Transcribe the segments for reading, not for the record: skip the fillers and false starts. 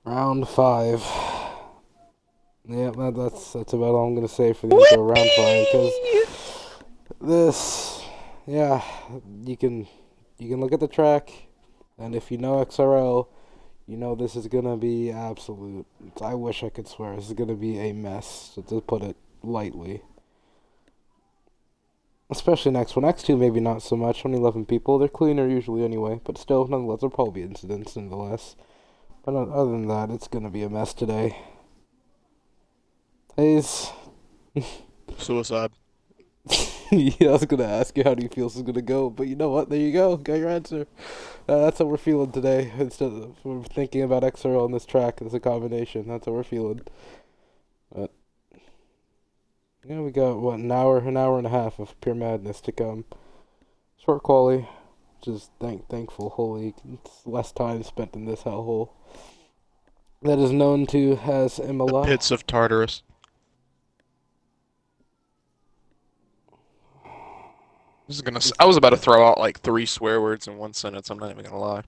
Round 5. Yeah, that's about all I'm gonna say for the intro round 5, because Whippy! this, yeah, you can you can look at the track, and if you know XRL, you know this is gonna be absolute. I wish I could swear this is gonna be a mess, to put it lightly. Especially next one. X2 maybe not so much. Only 11 people. They're cleaner usually anyway, but still, nonetheless, there'll probably be incidents nonetheless. But other than that, it's gonna be a mess today. Hayes. Suicide. Yeah, I was gonna ask you how do you feel this is gonna go, but you know what? There you go. Got your answer. That's how we're feeling today. Instead of we're thinking about XRL on this track as a combination. That's how we're feeling. But yeah, we got what an hour and a half of pure madness to come. Short quali, which is thankful. Holy, it's less time spent in this hellhole that is known to as The Imola. pits of Tartarus. I was about to throw out like three swear words in one sentence, I'm not even gonna lie.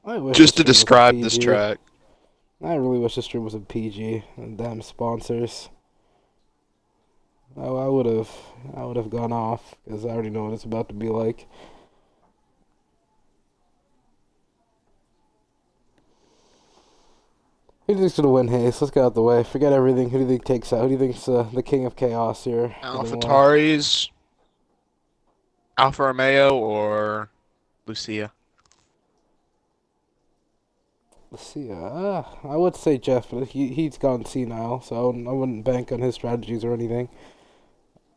I wish the Just to stream was a describe this PG. track. I really wish the stream was a PG. And damn sponsors. Oh, I would have gone off because I already know what it's about to be like. Who do you think's gonna win, Hayes? Let's get out the way. Forget everything. Who do you think takes out? Who do you think's the king of chaos here? Gonna AlphaTauri's, Alfa Romeo, or Lucia? let's see. I would say Jeff, but he's gone senile, so I wouldn't bank on his strategies or anything.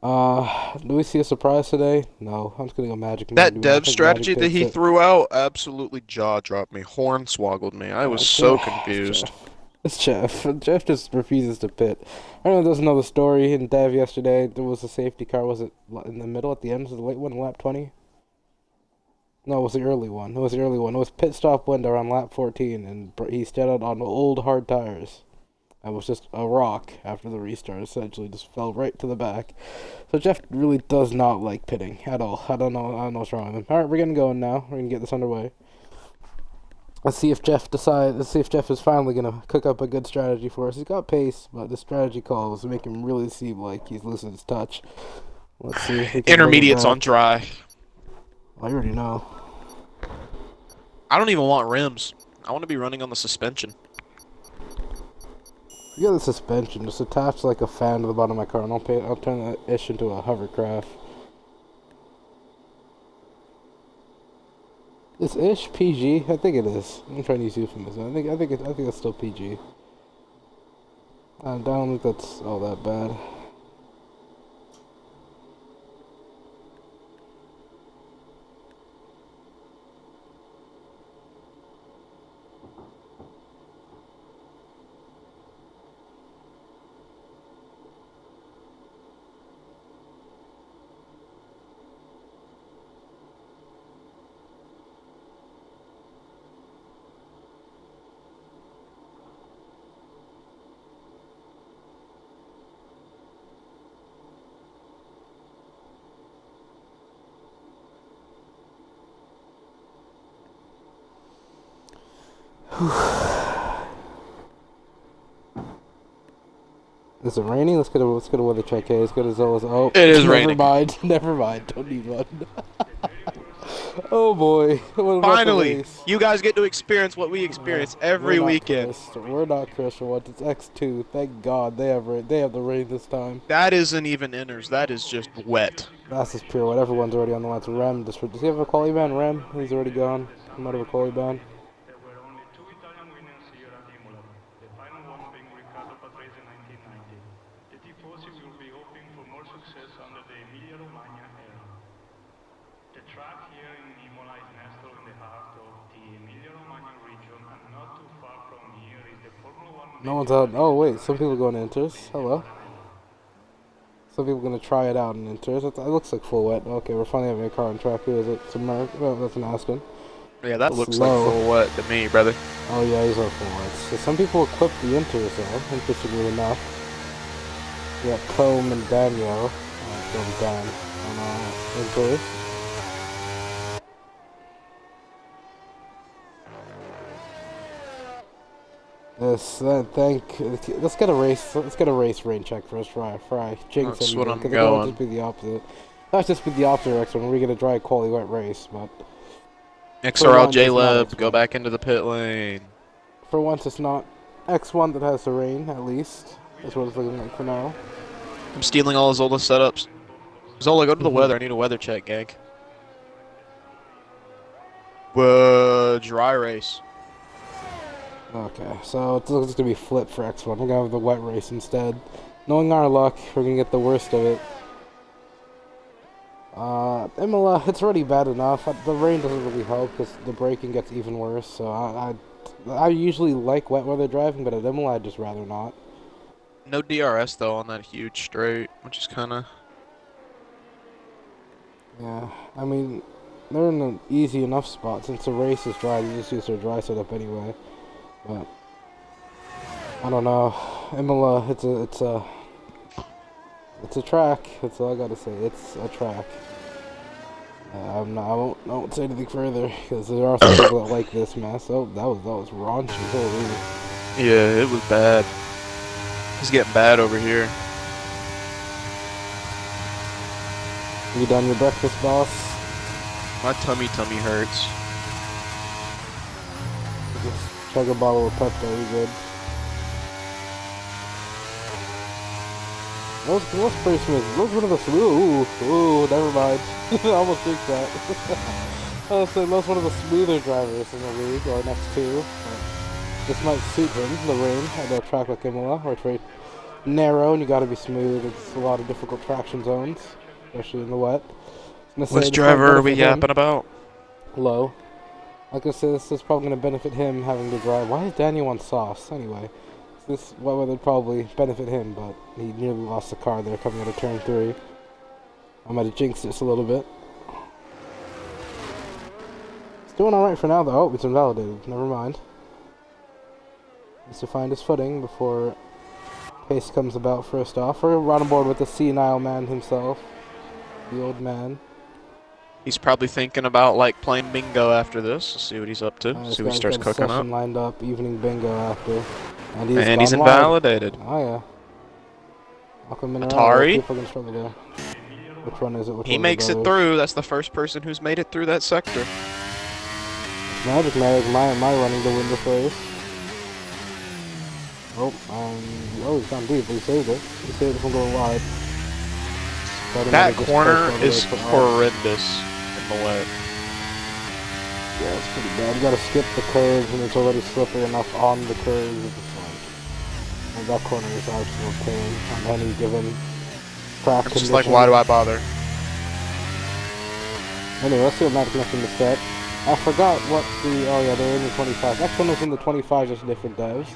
Do we see a surprise today? No, I'm just gonna go Magic Man. That Do I dev think Magic strategy that takes he it? threw out absolutely jaw dropped me, hornswoggled me. I was so confused. Jeff. It's Jeff. Jeff just refuses to pit. I don't know. Doesn't know the story. In Dev yesterday, there was a safety car. Was it in the middle at the end? Was it the late one, lap 20? No, it was the early one. It was the early one. It was pit stop window on lap 14, and he stood out on old hard tires. It was just a rock after the restart. Essentially, just fell right to the back. So Jeff really does not like pitting at all. I don't know. I don't know what's wrong with him. All right, we're getting going now. We're gonna get this underway. Let's see if Jeff decides. Let's see if Jeff is finally gonna cook up a good strategy for us. He's got pace, but the strategy calls make him really seem like he's losing his touch. Let's see if we can bring it Intermediates on back. dry. I already know. I don't even want rims. I want to be running on the suspension. You got the suspension just attached like a fan to the bottom of my car, and I'll turn that ish into a hovercraft. Is ish PG? I think it is. I'm trying to use euphemism. I think it's still PG. I don't think that's all that bad. Is it raining? Let's get a weather check. Hey, as good as always. Oh, It is never raining. mind. Never mind. Don't need one. Oh boy. What about the Finally, race? you guys get to experience what we experience We're every not weekend. cursed. We're not cursed for once. It's X2. Thank God they have the rain this time. That isn't even inners. That is just wet. That's just pure. What everyone's already on the line. It's Rem. Does he have a quali ban? Rem? He's already gone. He might have a quali ban. There were only two Italian winners here at Imola, the final one being Riccardo Patrese in 1990. The Tifosi will be hoping for more success under the Emilia-Romagna era. The track here in Imola is nestled in the heart of the Emilia-Romagna region, and not too far from here is the Formula One No one's major out. rally Oh wait, some circuit people going to of inters. Hello. Emilia-Romagna. Some people gonna try it out in inters. It looks like full wet. Okay, we're finally having a car on track. Who is it? It's America. Oh, that's an Aston. Yeah, that looks like Slow. full wet to me, brother. Oh yeah, he's on full wet. So some people equip the inters though. Interestingly enough, we got Combe and Daniel. Going down on inters. Yes, let's get a race. Let's get a race rain check first. Fry. Jinx That's what anything, I'm because it might going. just be the opposite. Not just be the opposite next one. We get a dry quality wet race, but for XRL once it's not J-Leb, go X1. back into the pit lane. For once it's not X1 that has the rain. At least that's what it's looking like for now. I'm stealing all Zola setups. Zola, go to the Mhm. weather. I need a weather check, gang. Whoa, dry race. Okay, so it looks to be flipped for X1. We're gonna have the wet race instead. Knowing our luck, we're gonna get the worst of it. Imola, it's already bad enough. The rain doesn't really help because the braking gets even worse. So I usually like wet weather driving, but at Imola I'd just rather not. No DRS though on that huge straight, which is kind of. Yeah, I mean, they're in an easy enough spot since the race is dry. You just use their dry setup anyway. But I don't know, Imola, it's a track. That's all I gotta say. It's a track. I won't say anything further because there are some people that like this mess. Oh, that was raunchy. Holy. Yeah, it was bad. It's getting bad over here. You done your breakfast, boss? My tummy hurts. Just chug a bottle of Pepto. You good? Those pretty smooth. Those one of the ooh, never mind. I almost jinxed that. I was saying those one of the smoother drivers in the league, or next two. But this might suit him, the rain, at a track like Imola, where it's very narrow and you gotta be smooth. It's a lot of difficult traction zones, especially in the wet. Which driver are we yapping about? Low. Like I said, this is probably going to benefit him having to drive. Why is Daniel on sauce anyway? This would probably benefit him, but he nearly lost the car there coming out of turn 3. I might have jinxed this a little bit. It's doing alright for now though. Oh, it's invalidated. Never mind. Needs to find his footing before pace comes about first off. We're right on board with the senile man himself. The old man. He's probably thinking about like playing bingo after this. Let's see what he's up to. This See what he guy's starts got a cooking session up. lined up, evening bingo after. And And he's gone wide. invalidated. Oh yeah. Welcome in Atari? People can struggle there. Which one is it? He makes it through. That's the first person who's made it through that sector. Magic my running to win this race. Oh, he's gone deep, but he saved it. He saved it from going wide. That corner is horrendous in the wet. Yeah, it's pretty bad. You gotta skip the curves and it's already slippery enough on the curves. It's just like, and that corner is absolute pain on any given track It's condition. just like, why do I bother? Anyway, let's see what Magic next in the set. I forgot what they're in the 25. X1 was in the 25s, just different devs.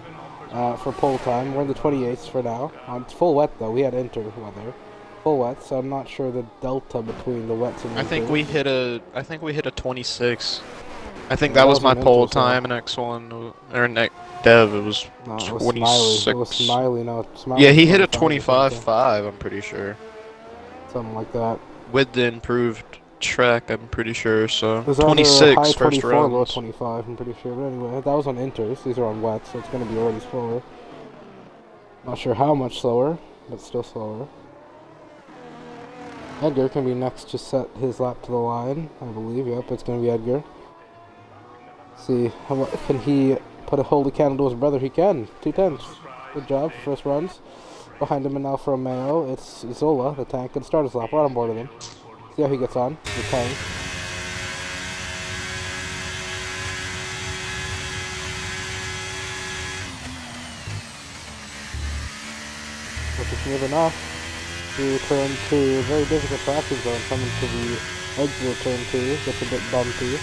For pole time, we're in the 28s for now. It's full wet though, we had enter weather. Full wet, so I'm not sure the delta between the wets and the I think we hit a 26. I think Yeah, that was my an pole inter, so- time in X1 or in Dev. It was No, it 26. was Smiley. It was Smiley, no. Smiley Yeah, he hit a 25 or something. 25.5. I'm pretty sure. Something like that. With the improved track, I'm pretty sure. So It was either 26 high first 24, low rounds. 25, I'm pretty sure. But anyway, that was on inters. These are on wets, so it's going to be already slower. Not sure how much slower, but still slower. Edgar can be next to set his lap to the line, I believe. Yep, it's going to be Edgar. See, can he put a holy candle to his brother? He can. 2 tenths. Good job. First runs. Behind him and now for Romeo, it's Zola, the tank. Can start his lap. Right on board with him. See how he gets on. The tank. Which is smooth enough to turn to a very difficult traction zone. Coming to the exit of turn 2. Gets a bit bumpy.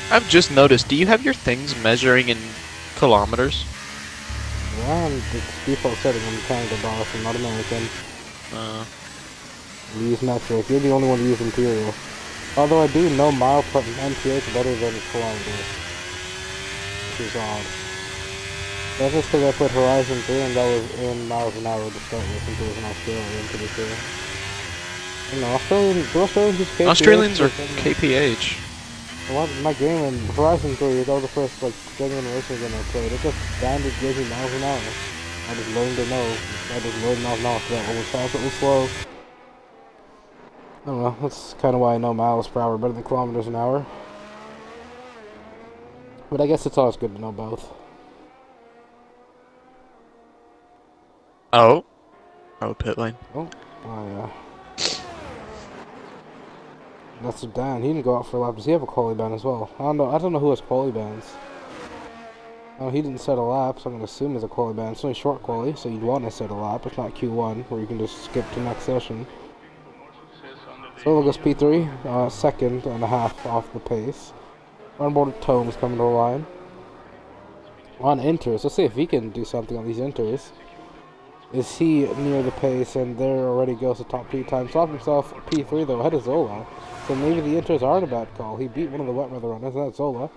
I've just noticed. Do you have your things measuring in kilometers? Yeah, and it's default setting. I'm Canada boss. I'm not American. We use metric. You're the only one to use imperial. Although I do know mile per MPH better than kilometers, which is odd. That's just because I put Horizon 3 and that was in miles an hour to start with, since it was in Australia, I'm pretty sure. I don't know, do Australians use KPH? Australians are KPH. My game in Horizon 3, that was the first like genuine racing game I played. It just standard gives me miles an hour. I just learned to know. I just learned miles an hour for that. What was fast, what was slow. I don't know. That's kind of why I know miles per hour better than kilometers an hour. But I guess it's always good to know both. Oh. Oh, pit lane. Oh yeah. That's Dan. He didn't go out for a lap. Does he have a quali ban as well? I don't know. I don't know who has quali bans. Oh, he didn't set a lap, so I'm gonna assume it's a quali ban. It's only short quali, so you'd want to set a lap. It's not Q1, where you can just skip to next session. So goes P3, second and a half off the pace. Onboard Tome is coming to the line. On inters, let's see if he can do something on these inters. Is he near the pace, and there already goes the top 2 times. Stopped himself P3 though, ahead of Zola. So maybe the inters aren't a bad call. He beat one of the wet weather runners, and that's Zola.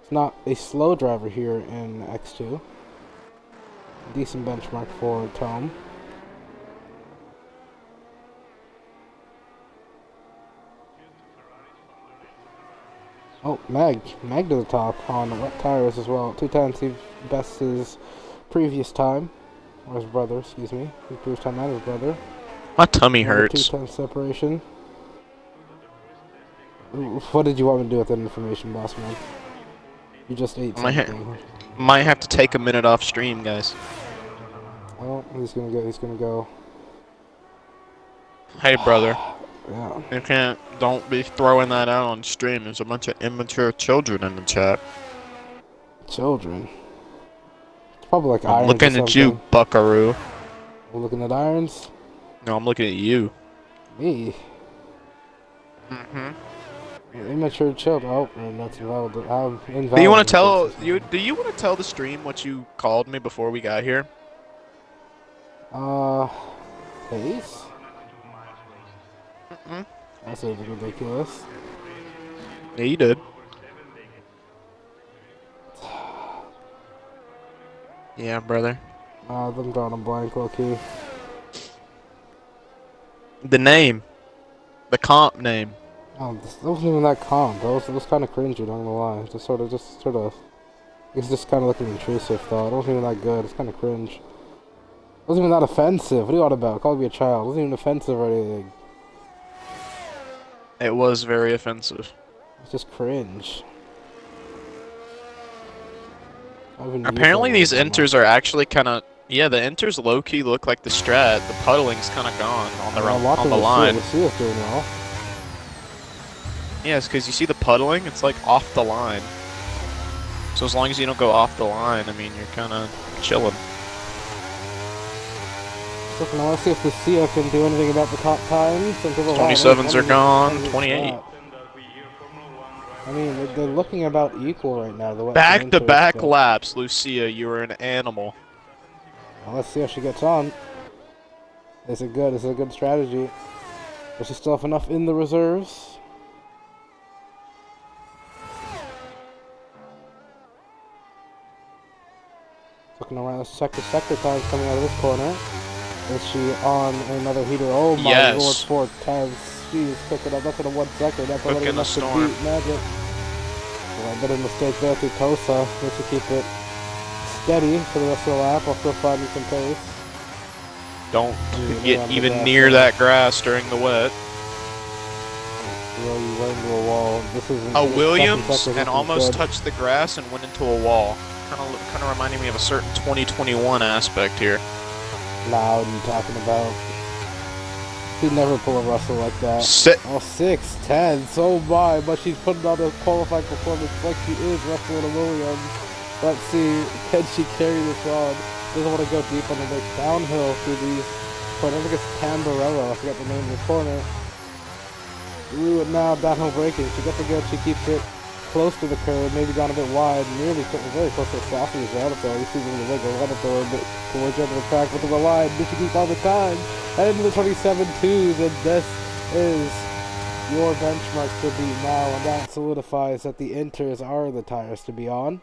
It's not a slow driver here in X2. Decent benchmark for Tome. Oh, Mag to the top on the wet tires as well. 2 times he bests his previous time. Or his brother, excuse me. His previous time and his brother. My tummy Another hurts. 2 times separation. What did you want me to do with that information, boss man? You just ate something. Might have to take a minute off stream, guys. Oh, he's gonna go. Hey, brother. Yeah. Don't be throwing that out on stream. There's a bunch of immature children in the chat. Children. It's probably like I'm irons looking or at you, something. buckaroo. We're looking at irons? No, I'm looking at you. Me? Mm-hmm. Immature children. Oh, and that's invalid. Do you want to tell Do you want to tell the stream what you called me before we got here? Pace? Mm-mm. That's ridiculous. Yeah, you did. Yeah, brother. I'm drawing a blank, low-key. The name. The comp name. Oh, that wasn't even that calm. That was kind of cringy, not gonna lie. Just sort of. It's just kind of looking intrusive, though. It wasn't even that good. It's kind of cringe. It wasn't even that offensive. What are you on about? Call me a child. It wasn't even offensive or anything. It was very offensive. It's just cringe. Apparently these inters are actually kind of... Yeah, the inters low-key look like the strat. The puddling's kind of gone on the line. Lucia's doing well. Yeah, it's because you see the puddling, it's like off the line. So as long as you don't go off the line, I mean, you're kind of chilling. So now let's see if Lucia can do anything about the top times. 27s are gone, 28. I mean, they're looking about equal right now. The Back-to-back laps, Lucia, you are an animal. Well, let's see how she gets on. Is it good? Is it a good strategy? Does she still have enough in the reserves? Looking around the sector times coming out of this corner. Is she on another heater? Oh my lord, 4 times. She's cooking up. That's in a 1 second. That's already enough to beat Magic. Well, a bit of mistake there through Tosa. Needs to keep it steady for the rest of the lap. I'll still find you some pace. Don't get even near that grass during the wet. You run into a wall. Williams and almost touched the grass and went into a wall. Kind of reminding me of a certain 2021 aspect here. Nah, what are you talking about? He'd never pull a Russell like that. 6'10". So my, but she's putting on a qualifying performance like she is Russell and Williams. Let's see, can she carry this on? Doesn't want to go deep on the race. Downhill through these. I think it's Tamburello. I forgot the name of the corner. Through it now, downhill braking. She gets it good. She keeps it close to the curve, maybe gone a bit wide, very close to the sausage out there. You see the wiggle, let it go a bit towards the end of the track, but the line, Michigan all the time. Head into the 27.2s, and this is your benchmark to beat now, and that solidifies that the inters are the tires to be on.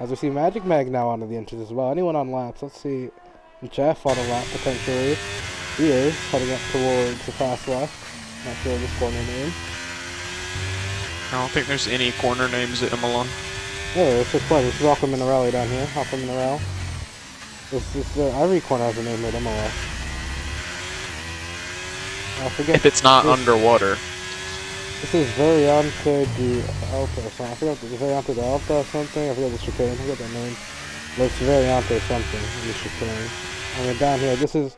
As we see Magic Mag now onto the inters as well. Anyone on laps? Let's see. Jeff on a lap potentially. He is heading up towards the fast left. Not sure of his corner name. I don't think there's any corner names at Imola. Yeah, it's just fun. This is Alpha Minerale down here. Alpha Minerale. Every corner has a name at Imola. I forget. If it's not underwater. This is Variante de Alta or something. I forgot the Variante de Alta or something. I forget the chicane. I forget that name. But it's Variante or something. The chicane. I mean, down here, this is.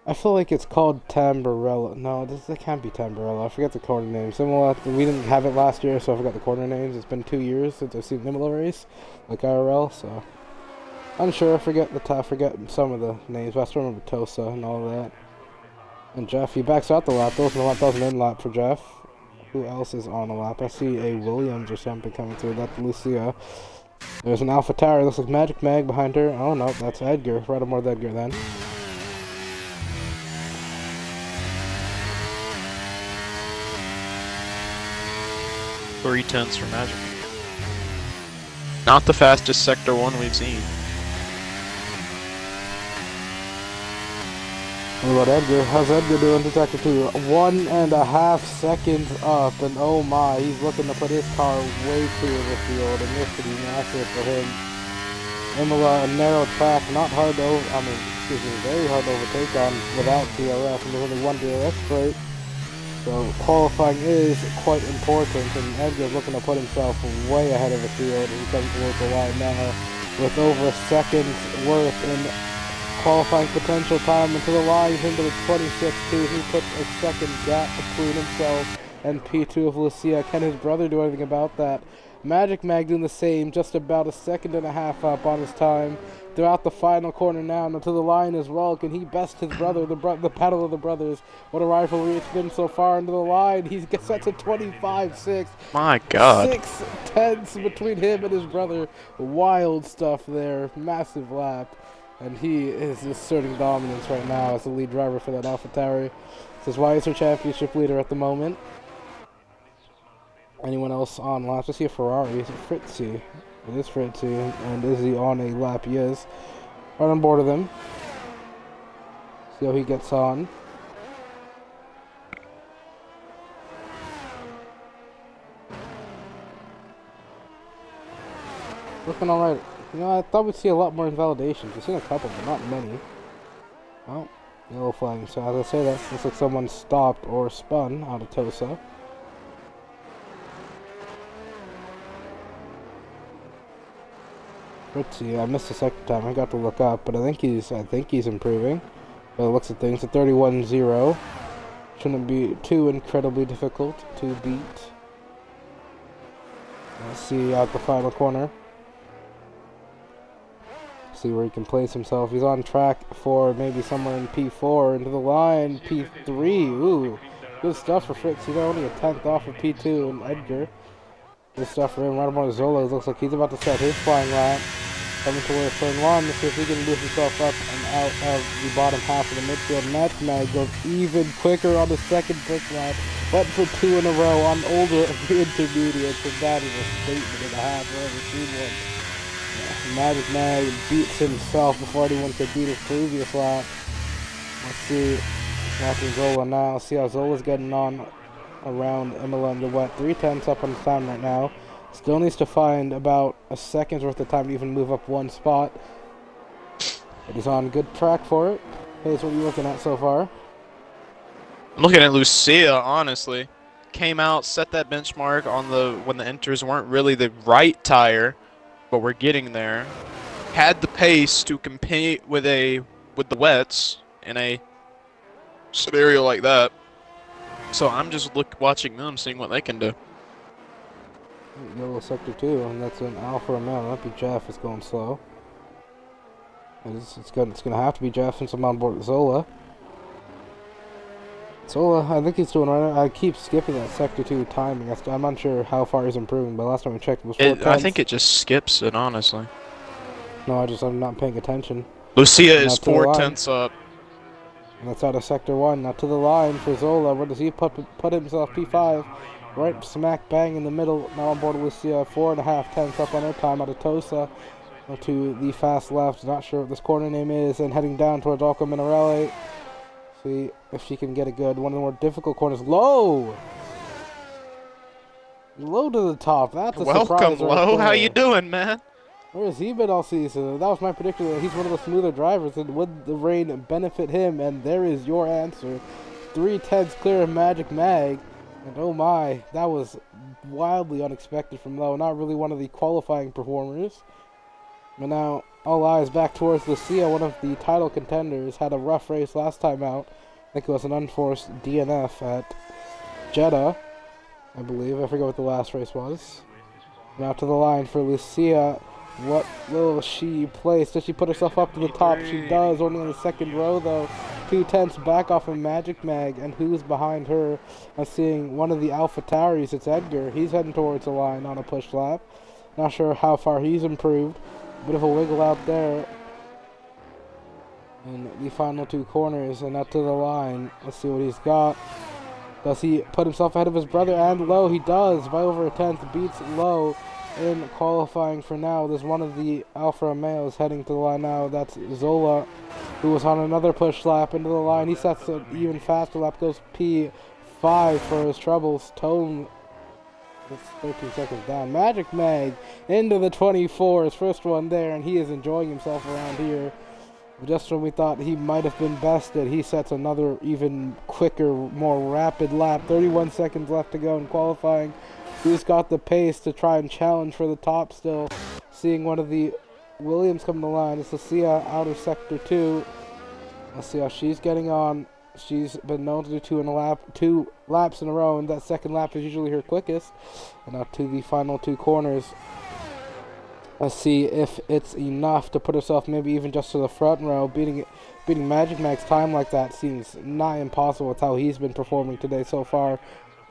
I feel like it's called Tamburello. No, it can't be Tamburello. I forget the corner names. Imola, we didn't have it last year, so I forgot the corner names. It's been 2 years since I've seen Imola race, like IRL, so. Unsure, I forget some of the names, but I still remember Tosa and all of that. And Jeff, he backs out the lap. That was an in lap for Jeff. Who else is on a lap? I see a Williams or something coming through. That's Lucia. There's an Alpha Tower. Looks like Magic Mag behind her. Oh no, that's Edgar. Right on board with Edgar then. Three tenths for Magic. Not the fastest Sector 1 we've seen. What about Edgar? How's Edgar doing to Sector 2? 1.5 seconds up, and oh my, he's looking to put his car way clear of the field, and this could be massive for him. Imola, a narrow track, not hard to very hard to overtake on without DRS, and there's only one DRS straight. So qualifying is quite important, and Edgar's looking to put himself way ahead of the field. He comes towards the line now with over a second's worth in qualifying potential time into the line. He's into the 26.2. He puts a second gap between himself and P2 of Lucia. Can his brother do anything about that? Magic Mag doing the same, just about a second and a half up on his time throughout the final corner now, and to the line as well. Can he best his brother, the battle of the brothers? What a rivalry it's been so far into the line. He gets set to 25.6. My God. 6 tenths between him and his brother. Wild stuff there. Massive lap. And he is asserting dominance right now as the lead driver for that AlphaTauri. This is why he's our championship leader at the moment. Anyone else on laps? I see a Ferrari. Is it Fritzy? It is Fritzy. And is he on a lap? He is. Right on board of them. See how he gets on. Looking alright. You know, I thought we'd see a lot more invalidations. We've seen a couple, but not many. Oh, yellow flag. So as I say, that looks like someone stopped or spun out of Tosa. Let's see. I missed the second time. I got to look up, but I think he's improving. By the looks of things, a 31-0 shouldn't be too incredibly difficult to beat. Let's see out the final corner. See where he can place himself. He's on track for maybe somewhere in P4 into the line. P3. Ooh, good stuff for Fritz. He's only a 10th off of P2 and Edgar. Good stuff for him. Right about Zola. Looks like he's about to start his flying lap. Coming towards turn 1. Let's see if he can move himself up and out of the bottom half of the midfield. Match Mag goes even quicker on the second brick lap. Went for 2 in a row on older intermediates. And that is a statement and a half. I've ever seen one. Magic Mag beats himself before anyone could beat his previous lap. Let's see. Watching Zola now. See how Zola's getting on around Imola under wet. 3 tenths up on the time right now. Still needs to find about a second's worth of time to even move up one spot. But he's on good track for it. Hey, so what are you looking at so far? I'm looking at Lucia, honestly. Came out, set that benchmark on when the inters weren't really the right tire, but we're getting there. Had the pace to compete with the wets in a scenario like that. So I'm just watching them, seeing what they can do. Yellow sector 2, and that's an Alfa Romeo. That'd be Jeff. It's going slow. It's gonna have to be Jeff since I'm on board with Zola. Zola, I think he's doing right. I keep skipping that sector 2 timing. I'm unsure how far he's improving, but last time we checked it was 4 tenths. I think it just skips it, honestly. No, I'm not paying attention. Lucia is 4 tenths up. And that's out of sector 1. Now to the line for Zola. Where does he put himself? P5. Right smack bang in the middle. Now on board with Lucia. 4.5 tenths up on her time out of Tosa. To the fast left. Not sure what this corner name is. And heading down towards Alco Minerale. See if she can get a good. One of the more difficult corners. Low! Low to the top. That's a Welcome, surprise right Low. there. How you doing, man? Where has he been all season? That was my prediction that he's one of the smoother drivers, and would the rain benefit him? And there is your answer. 3/10 clear of Magic Mag. And oh my, that was wildly unexpected from Low. Not really one of the qualifying performers. But now, all eyes back towards Lucia, one of the title contenders. Had a rough race last time out. I think it was an unforced DNF at Jeddah, I believe. I forget what the last race was. Now to the line for Lucia. What will she place? Does she put herself up to the top? She does, only in the second row though. 2/10 back off of Magic Mag, and who's behind her? I'm seeing one of the AlphaTauris. It's Edgar. He's heading towards the line on a push lap. Not sure how far he's improved. Bit of a wiggle out there. And the final two corners, and up to the line. Let's see what he's got. Does he put himself ahead of his brother and Low? He does, by over a tenth. Beats Low in qualifying for now. There's one of the Alfa Romeos heading to the line now. That's Zola, who was on another push lap into the line. He sets an even faster lap, goes P5 for his troubles. Tone, that's 13 seconds down. Magic Mag into the 24s, first one there, and he is enjoying himself around here. Just when we thought he might have been bested, he sets another even quicker, more rapid lap. 31 seconds left to go in qualifying. Who's got the pace to try and challenge for the top still? Seeing one of the Williams come to the line. It's Lucia out of Sector 2. Let's see how she's getting on. She's been known to do two laps in a row, and that second lap is usually her quickest. And now to the final two corners. Let's see if it's enough to put herself maybe even just to the front row. Beating Magic Mag's time like that seems not impossible with how he's been performing today so far.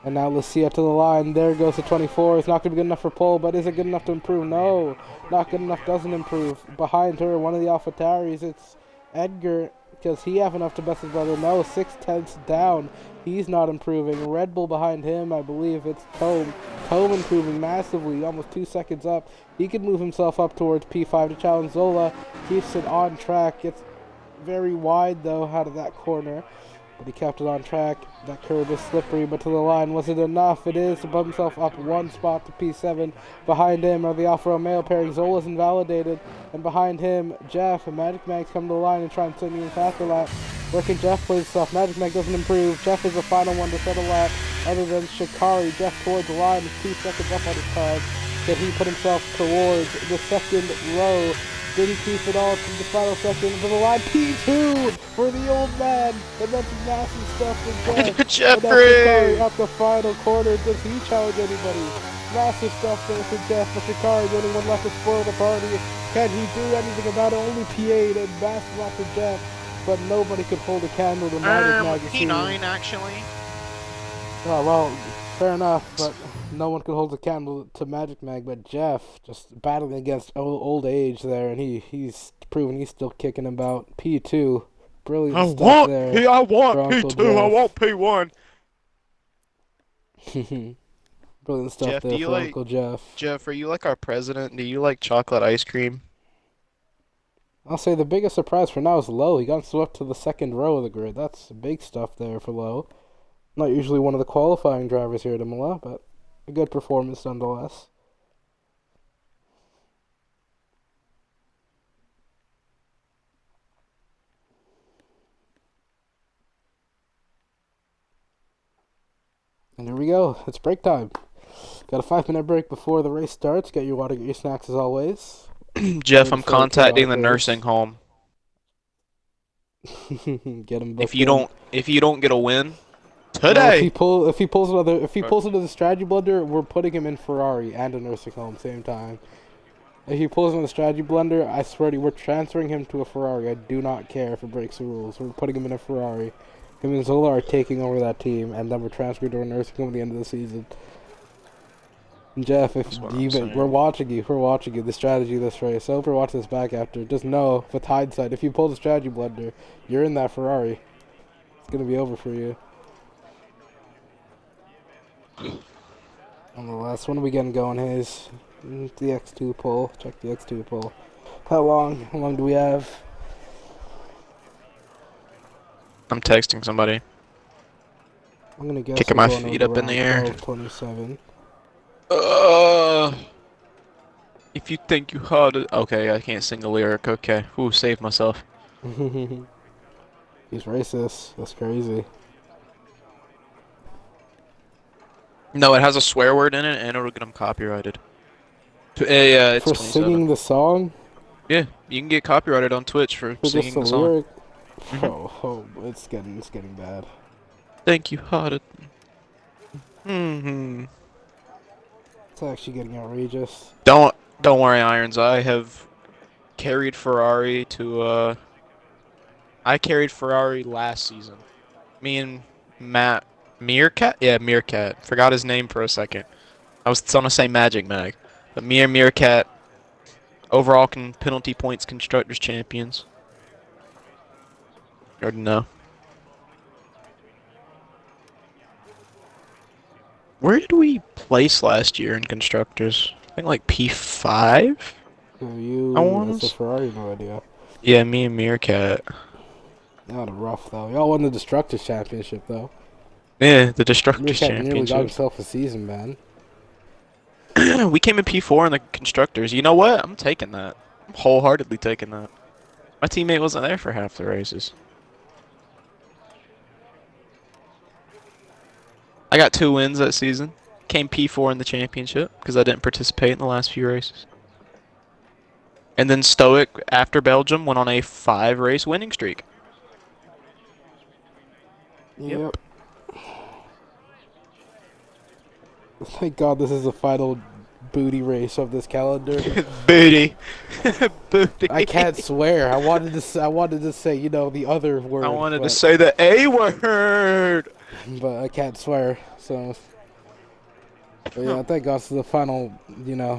And now Lucia to the line. There goes the 24. It's not going to be good enough for pole, but is it good enough to improve? No, not good enough. Doesn't improve. Behind her, one of the AlphaTauris. It's Edgar. Does he have enough to best his brother? No, 6/10 down. He's not improving. Red Bull behind him, I believe it's Tome. Tome improving massively, almost 2 seconds up. He could move himself up towards P5 to challenge Zola. Keeps it on track. Gets very wide, though, out of that corner. But he kept it on track. That curve is slippery, but to the line, was it enough? It is to bump himself up one spot to P7. Behind him are the Alfa Romeo pairing. Zola's invalidated. And behind him, Jeff and Magic Mag's come to the line and try and send you in faster lap. Where can Jeff play himself? Magic Mag doesn't improve. Jeff is the final one to set a lap. Other than Shikari, Jeff towards the line with 2 seconds up on his card. Did he put himself towards the second row? Did he keep it all to the final second for the line? P2 for the old man. And that's massive stuff for Jeff. Jeffrey! At the final corner. Does he challenge anybody? Massive stuff there for Jeff. But Shikari, the only one left to spoil the party. Can he do anything about it? Only P8 and massive lap for Jeff. But nobody could hold a candle to Magic Magazine. P9, actually. Oh, well, fair enough, but no one could hold a candle to Magic Mag, but Jeff just battling against old age there, and he's proven he's still kicking about. P2, brilliant stuff there. I want P2, I want P1. Brilliant stuff Jeff, there for Uncle Jeff. Jeff, are you like our president? Do you like chocolate ice cream? I'll say the biggest surprise for now is Low. He got swept to the second row of the grid. That's big stuff there for Low. Not usually one of the qualifying drivers here at Imola, but a good performance nonetheless. And here we go. It's break time. Got a 5-minute break before the race starts. Get your water, get your snacks as always. Jeff, I'm contacting the nursing home. Get him. If you don't get a win today. Well, if he pulls another strategy blender, we're putting him in Ferrari and a nursing home same time. If he pulls another strategy blender, I swear to you, we're transferring him to a Ferrari. I do not care if it breaks the rules. We're putting him in a Ferrari. Him and Zola are taking over that team, and then we're transferring to a nursing home at the end of the season. And Jeff, we're watching you. We're watching you. The strategy of this race. So if we're watching this back after, just know, with hindsight, if you pull the strategy blender, you're in that Ferrari. It's gonna be over for you. On the last one, we getting going, Hayes. The X2 pull. Check the X2 pull. How long do we have? I'm texting somebody. I'm gonna guess kicking my feet up in the air. 27. If you think you hard it. Okay, I can't sing a lyric. Okay. Ooh, saved myself. He's racist. That's crazy. No, it has a swear word in it, and it'll get him copyrighted. Yeah, it's For 27. singing the song? Yeah, you can get copyrighted on Twitch for For just singing the the song. lyric? hmm Oh, it's getting bad. Thank you, hard it. Hmm. It's actually getting outrageous. Don't worry, Irons. I have carried Ferrari to I carried Ferrari last season. Me and Matt Meerkat? Yeah, Meerkat. Forgot his name for a second. I was gonna say Magic Mag. But me and Meerkat, overall penalty points constructors champions. You already know. Where did we place last year in constructors? I think like P5? So I you, want as a us. Ferrari, no idea. Yeah, me and Meerkat. Not a rough though. Y'all won the Destructors Championship though. Yeah, the Destructors Meerkat nearly got Championship. himself a season, man. We came in P4 in the constructors. You know what? I'm taking that. I'm wholeheartedly taking that. My teammate wasn't there for half the races. I got 2 wins that season. Came P4 in the championship because I didn't participate in the last few races. And then Stoic, after Belgium, went on a 5-race winning streak. Yep. Yep. Thank God this is the final booty race of this calendar. Booty. Booty. I can't swear. I wanted to say, the other I word, wanted to but say the A word. I can't swear. So, but yeah, thank God this is the final,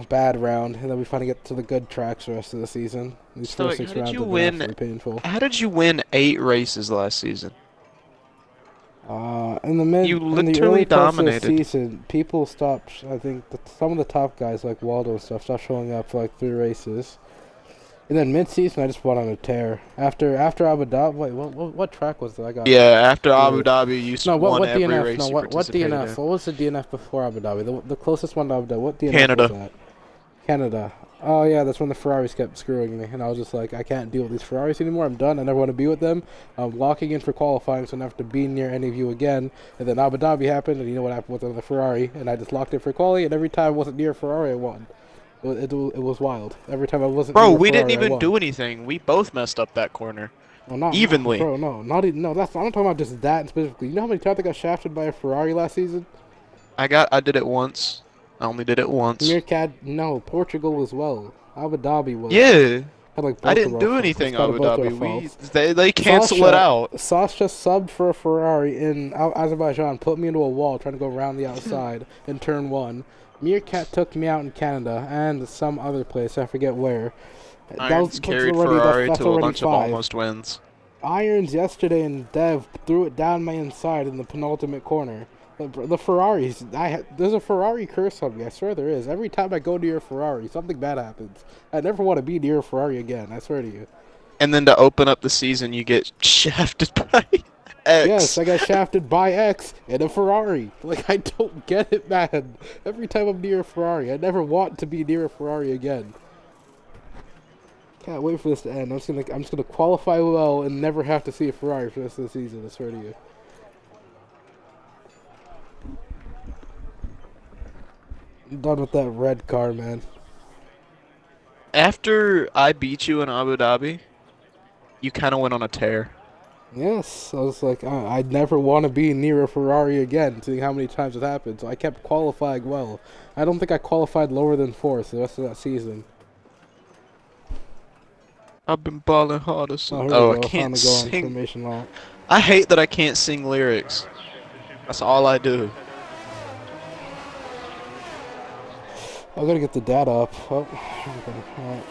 bad round, and then we finally get to the good tracks the rest of the season. These Stoic, first six how did rounds you have been win? absolutely painful. How did you win 8 races last season? You In the early literally parts of the dominated. season, people stopped. I think some of the top guys like Waldo and stuff stopped showing up for like 3 races. And then mid-season, I just went on a tear. After Abu Dhabi, wait, what track was that? I got Yeah, after Abu weird. Dhabi, you No, won what every DNF? No, race you what participated DNF? in. What was the DNF before Abu Dhabi? The closest one to Abu Dhabi. What DNF was Canada. that? Canada. Oh yeah, that's when the Ferraris kept screwing me, and I was just like, I can't deal with these Ferraris anymore. I'm done. I never want to be with them. I'm locking in for qualifying, so I don't have to be near any of you again. And then Abu Dhabi happened, and you know what happened with the Ferrari, and I just locked in for quali, and every time I wasn't near Ferrari, I won. It was wild. Every time I wasn't Bro, near we didn't Ferrari, I even won. do anything. We both messed up that corner. Well, not, Evenly. bro. No, not even. No, that's. I'm not talking about just that specifically. You know how many times I got shafted by a Ferrari last season? I did it once. I only did it once. Meerkat, no. Portugal as well. Abu Dhabi was. Yeah. Had like I both didn't of our do faults. It's anything, kind of Abu both our Dhabi. faults. They cancel it out. Sasha subbed for a Ferrari in Azerbaijan, put me into a wall trying to go around the outside in turn one. Meerkat took me out in Canada and some other place, I forget where. Irons carried Ferrari That's to a already bunch of 5. almost wins. Irons yesterday in Dev threw it down my inside in the penultimate corner. The Ferraris, there's a Ferrari curse on me. I swear there is. Every time I go near a Ferrari, something bad happens. I never want to be near a Ferrari again. I swear to you. And then to open up the season, you get shafted by X. Yes, I got shafted by X in a Ferrari. Like, I don't get it, man. Every time I'm near a Ferrari, I never want to be near a Ferrari again. Can't wait for this to end. I'm just gonna qualify well and never have to see a Ferrari for the rest of the season. I swear to you. I'm done with that red car, man. After I beat you in Abu Dhabi, you kind of went on a tear. Yes, I was like, I'd never want to be near a Ferrari again, seeing how many times it happened. So I kept qualifying well. I don't think I qualified lower than 4th the rest of that season. I've been balling harder Oh, since. here Oh, we I go. can't Time to go on sing. formation law. I hate that I can't sing lyrics. That's all I do. I gotta get the data up. Oh, okay. Alright.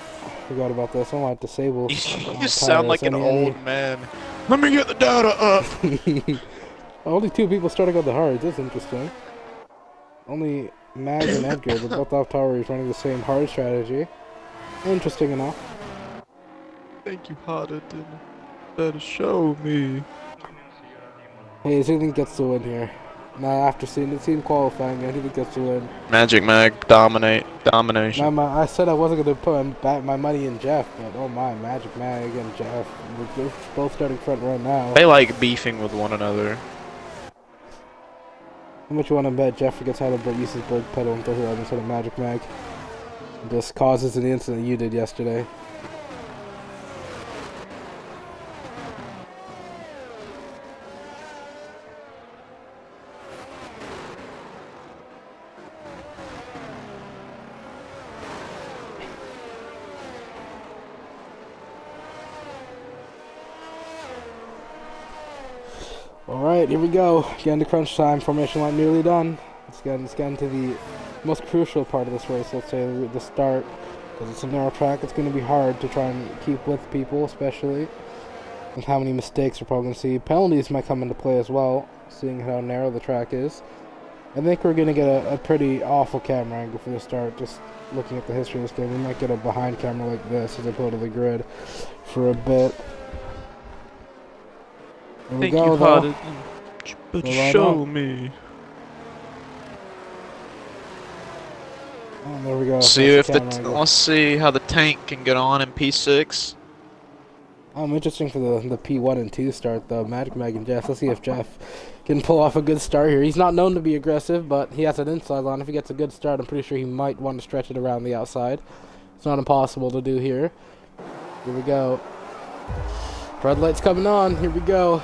Forgot about this. I want to disable. You sound like an old man. Let me get the data up. Only 2 people starting on the hards. That's interesting. Only Mag and Edgar, they're both off towers running the same hard strategy. Interesting enough. Thank you, harder than better show me. Hey, Zillion gets the win here. Nah, after seeing qualifying, I think it gets to win. Magic Mag domination. I said I wasn't gonna put my money in Jeff, but oh my, Magic Man and Jeff, they're both starting front row now. They like beefing with one another. How much you want to bet Jeff gets out of uses brake pedal and does it instead of Magic Mag? Just causes an incident you did yesterday. Alright, here we go. Getting to crunch time. Formation line nearly done. Let's get into the most crucial part of this race, let's say the start. Because it's a narrow track, it's going to be hard to try and keep with people, especially with how many mistakes we're probably going to see. Penalties might come into play as well, seeing how narrow the track is. I think we're going to get a pretty awful camera angle for the start, just looking at the history of this game. We might get a behind camera like this as opposed to the grid for a bit. There we go, though. But show me. Oh, there we go. See if let's see how the tank can get on in P6. Interesting for the P1 and 2 start though. Magic Mag and Jeff. Let's see if Jeff can pull off a good start here. He's not known to be aggressive, but he has an inside line. If he gets a good start, I'm pretty sure he might want to stretch it around the outside. It's not impossible to do here. Here we go. Red lights coming on. Here we go.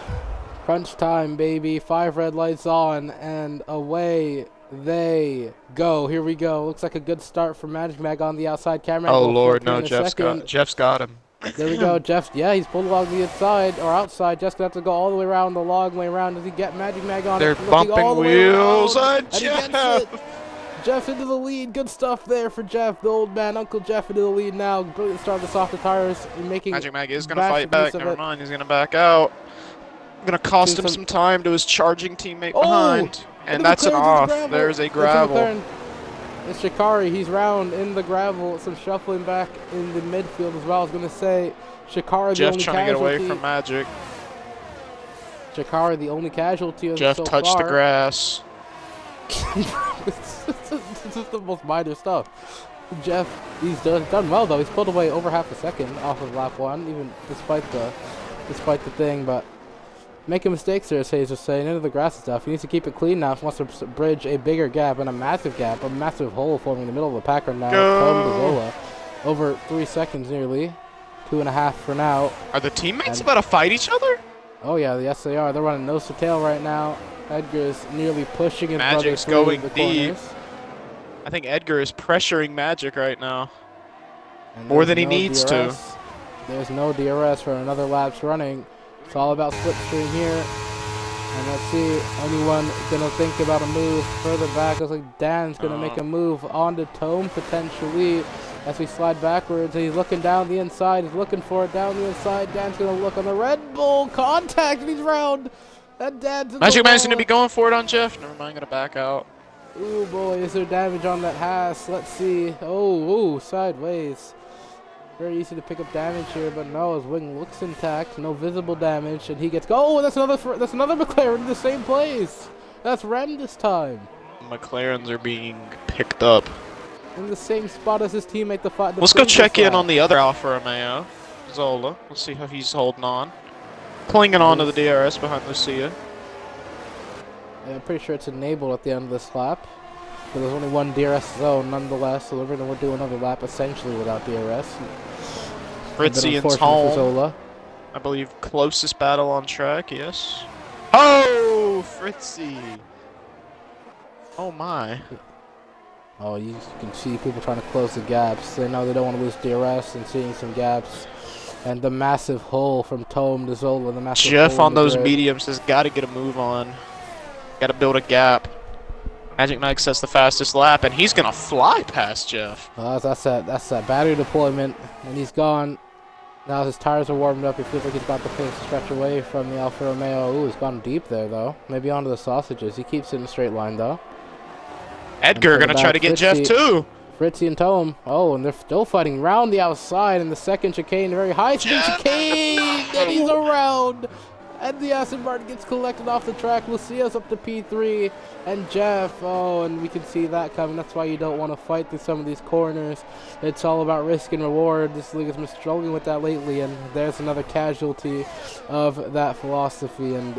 Crunch time, baby. 5 red lights on, and away they go. Here we go. Looks like a good start for Magic Mag on the outside camera. Oh Lord, no! Jeff's got him. There we go. Jeff. Yeah, he's pulled along the inside or outside. Jeff's gonna have to go all the way around, the long way around. Does he get Magic Mag on? They're bumping wheels on Jeff. Jeff into the lead. Good stuff there for Jeff, the old man, Uncle Jeff into the lead now. Brilliant start to softer tires, making Magic Mag is gonna fight back. Never mind, he's gonna back out. Gonna cost him some time to his charging teammate behind, and that's an off. There's a gravel. It's Shikari. He's round in the gravel. Some shuffling back in the midfield as well. I was gonna say Shikari. Jeff trying to get away from Magic. Shikari, the only casualty. Jeff touched the grass. It's just the most minor stuff. Jeff, he's done well though. He's pulled away over half a second off of lap 1, even despite the thing. But making mistakes there, as Hayes was saying, into the grass and stuff. He needs to keep it clean now if he wants to bridge a bigger gap and a massive hole forming in the middle of the pack right now. Zola, over 3 seconds nearly, 2.5 for now. Are the teammates about to fight each other? Oh yeah, yes they are. They're running nose to tail right now. Edgar is nearly pushing his Magic's brother going through the deep. corners. I think Edgar is pressuring Magic right now. More than he needs to. There's no DRS for another lap's running. It's all about slipstream here. And let's see, anyone gonna think about a move further back? Looks like Dan's gonna make a move onto Tome potentially as we slide backwards. And he's looking down the inside. He's looking for it down the inside. Dan's gonna look on the Red Bull contact, and he's round. That Dan's in Magic Man's gonna be going for it on Jeff. Never mind, gonna back out. Ooh boy, is there damage on that Haas? Let's see. Oh, sideways. Very easy to pick up damage here, but no, his wing looks intact. No visible damage, and he gets. Oh, that's another McLaren in the same place. That's Rem this time. McLarens are being picked up in the same spot as his teammate. Let's go check in on the other Alfa Romeo, Zola. Let's see how he's holding on. Clinging on to the DRS behind Lucia. Yeah, I'm pretty sure it's enabled at the end of this lap. But there's only one DRS zone nonetheless, so we're going to do another lap essentially without DRS. Fritzy and Zola. I believe closest battle on track, yes. Oh, Fritzy! Oh my. Oh, you can see people trying to close the gaps. They know they don't want to lose DRS and seeing some gaps. And the massive hole from Tome to Zola. The massive Jeff on those mediums has got to get a move on. Got to build a gap. Magic Mike sets the fastest lap, and he's gonna fly past Jeff. That's that battery deployment, and he's gone. Now his tires are warmed up. He feels like he's got the pace to stretch away from the Alfa Romeo. Ooh, he's gone deep there though. Maybe onto the sausages. He keeps it in a straight line though. Edgar gonna try to get Jeff too. Fritzy and Tome. Oh, and they're still fighting round the outside in the second chicane. Very high speed chicane, and he's around. And the Aston Martin gets collected off the track. Lucia's up to P3. And Jeff, oh, and we can see that coming. That's why you don't want to fight through some of these corners. It's all about risk and reward. This league has been struggling with that lately, and there's another casualty of that philosophy. And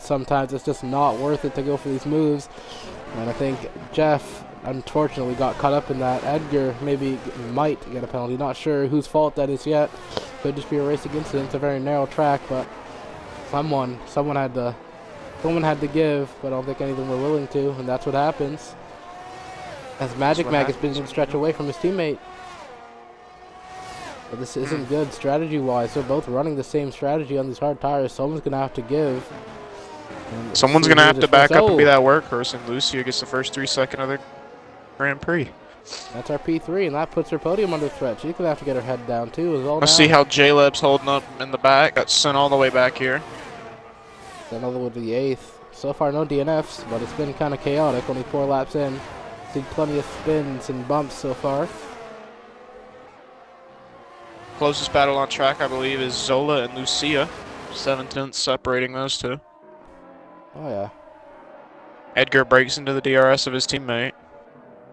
sometimes it's just not worth it to go for these moves. And I think Jeff, unfortunately, got caught up in that. Edgar might get a penalty. Not sure whose fault that is yet. Could just be a racing incident. It's a very narrow track, but someone had to give, but I don't think anything were willing to, and that's what happens. As Magic Mag is beginning to stretch away from his teammate. But this isn't good strategy-wise. They're both running the same strategy on these hard tires. Someone's going to have to give. Someone's going to have to back up and be that workhorse, and Lucia gets the first 3 seconds of the Grand Prix. That's our P3, and that puts her podium under threat. She's going to have to get her head down, too, as well. Let's see how J-Leb's holding up in the back. Got sent all the way back here. Another with the 8th. So far, no DNFs, but it's been kind of chaotic. Only 4 laps in. Seen plenty of spins and bumps so far. Closest battle on track, I believe, is Zola and Lucia. 7/10 separating those two. Oh, yeah. Edgar breaks into the DRS of his teammate.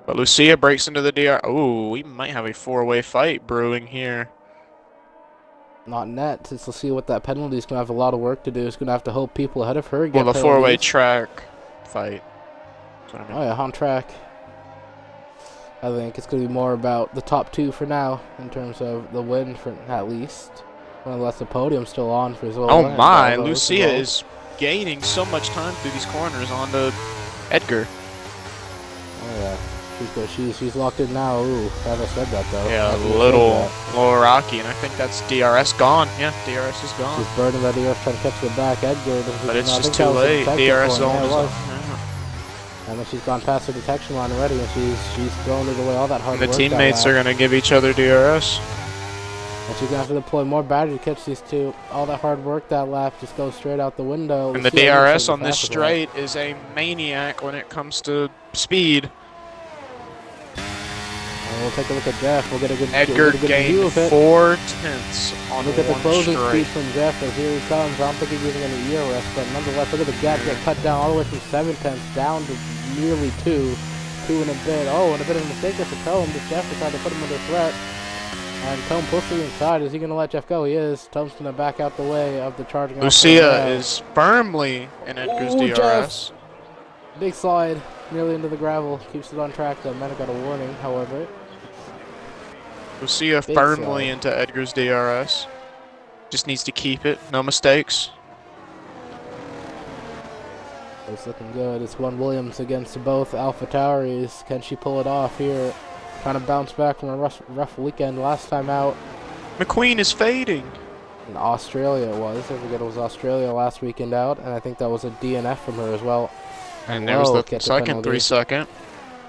But Lucia breaks into the DRS. Ooh, we might have a 4-way fight brewing here. Not net. Since we'll see what that penalty is going to have a lot of work to do. It's going to have to help people ahead of her get the 4-way track fight. That's what I mean. Oh, yeah, on track. I think it's going to be more about the top 2 for now, in terms of the win, for at least. Unless the podium's still on for Zola. Oh my, Lucia is gaining so much time through these corners onto Edgar. Oh yeah, she's locked in now. Ooh, glad I said that though. Yeah, a little rocky, and I think that's DRS gone. Yeah, DRS is gone. She's burning that DRS trying to catch the back. Edgar, but it's just too late. DRS zone is on. And then she's gone past the detection line already, and she's thrown it away. All that hard work. The teammates are gonna give each other DRS. And she's going to have to deploy more battery to catch these two. All that hard work that lap just goes straight out the window. And the DRS on this straight is a maniac when it comes to speed. And we'll take a look at Jeff. We'll get a good Edgar gained 4 tenths on look at the closing straight. speed from Jeff as here he comes. I don't think he's using any ERS, but nonetheless, look at the gap get cut down all the way from 7 tenths down to nearly 2 and a bit. Oh, and a bit of a mistake there for Tome. Just Jeff decided to put him under threat. And Tome pushing inside. Is he going to let Jeff go? He is. Tome's going to back out the way of the charging. Lucia is firmly in Edgar's DRS. Jeff. Big slide. Nearly into the gravel. Keeps it on track though. Might have got a warning, however. Lucia firmly into Edgar's DRS. Just needs to keep it. No mistakes. It's looking good. It's one Williams against both Alpha Tauris. Can she pull it off here? Trying to bounce back from a rough weekend last time out. McQueen is fading. In Australia it was. I forget it was Australia last weekend out. And I think that was a DNF from her as well. And there was the second 3-second.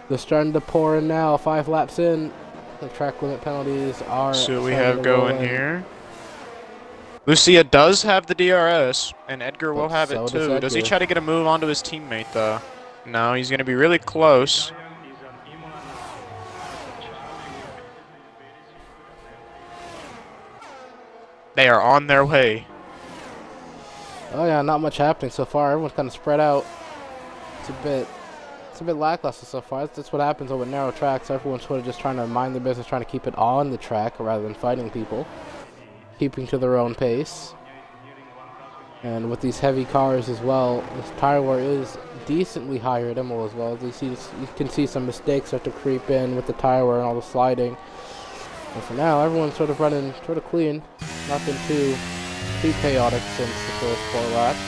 They're starting to pour in now. 5 laps in. The track limit penalties are... See what we have going here. Lucia does have the DRS, and Edgar will have it too. Does he try to get a move onto his teammate though? No, he's going to be really close. They are on their way. Oh yeah, not much happening so far. Everyone's kind of spread out. It's a bit lackluster so far. That's what happens over narrow tracks. Everyone's sort of just trying to mind their business, trying to keep it on the track rather than fighting people, keeping to their own pace. And with these heavy cars as well, this tire wear is decently higher at Imola as well. You can see some mistakes start to creep in with the tire wear and all the sliding. And for now, everyone's sort of running sort of clean. Nothing too chaotic since the first 4 laps.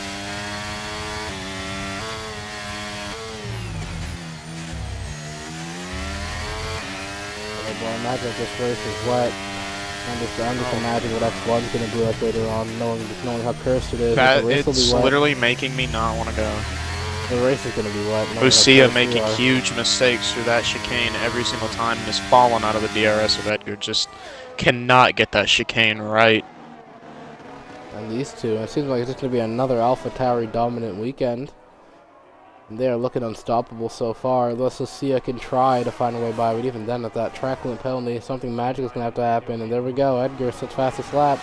Well, imagine if this race is wet. I'm just imagining what X1's going to be like later on, knowing how cursed it is. It's literally making me not want to go. The race is going to be wet. Lucia making huge mistakes through that chicane every single time and is falling out of the DRS of Edgar. Just cannot get that chicane right. And these two, it seems like it's just going to be another Alpha Tauri dominant weekend. And they are looking unstoppable so far. Unless Lucia can try to find a way by, but even then, at that track limit penalty, something magic is going to have to happen. And there we go. Edgar sits fastest lap.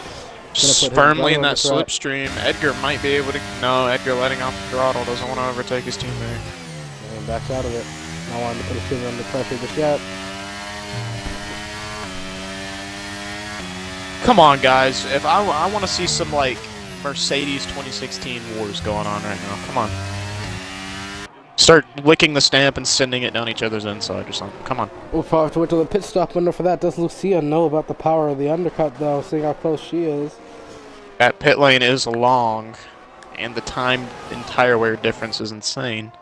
put him Firmly in under that threat. slipstream. Edgar might be able to. No, Edgar letting off the throttle. Doesn't want to overtake his teammate. And backs out of it. Not wanting to put his team under pressure just yet. Come on, guys. If I want to see some like Mercedes 2016 wars going on right now. Come on. Start licking the stamp and sending it down each other's inside or something. Come on. We'll probably have to wait till the pit stop window for that. Does Lucia know about the power of the undercut, though, seeing how close she is? That pit lane is long, and the time and tire wear difference is insane.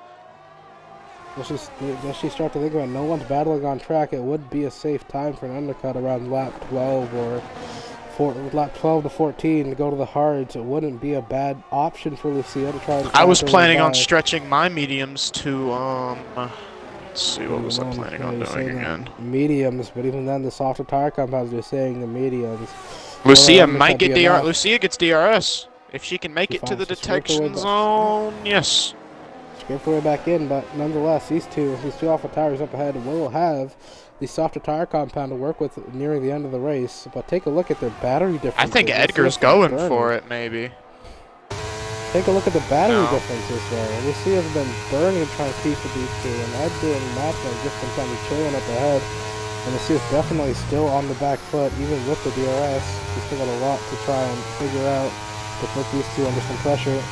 Does she start to think about no one's battling on track? It would be a safe time for an undercut around lap 12 or lap 12 to 14 to go to the hards. It wouldn't be a bad option for Lucia to try and. I was planning on stretching my mediums to let's see, what was I planning on doing again? Mediums, but even then, the softer tire compounds are saying the mediums. Lucia might get DRS. Lucia gets DRS if she can make it to the detection zone. Yes. Scraped her way back in, but nonetheless, these two Alpha tires up ahead will have the softer tire compound to work with nearing the end of the race. But take a look at their battery differences. I think Edgar's going for it, maybe. Take a look at the battery differences there. Lucia's been burning trying to keep with these two, and Edgar and Matt have just been kind of chilling up ahead. And Lucia's definitely still on the back foot, even with the DRS. She's still got a lot to try and figure out to put these two under some pressure.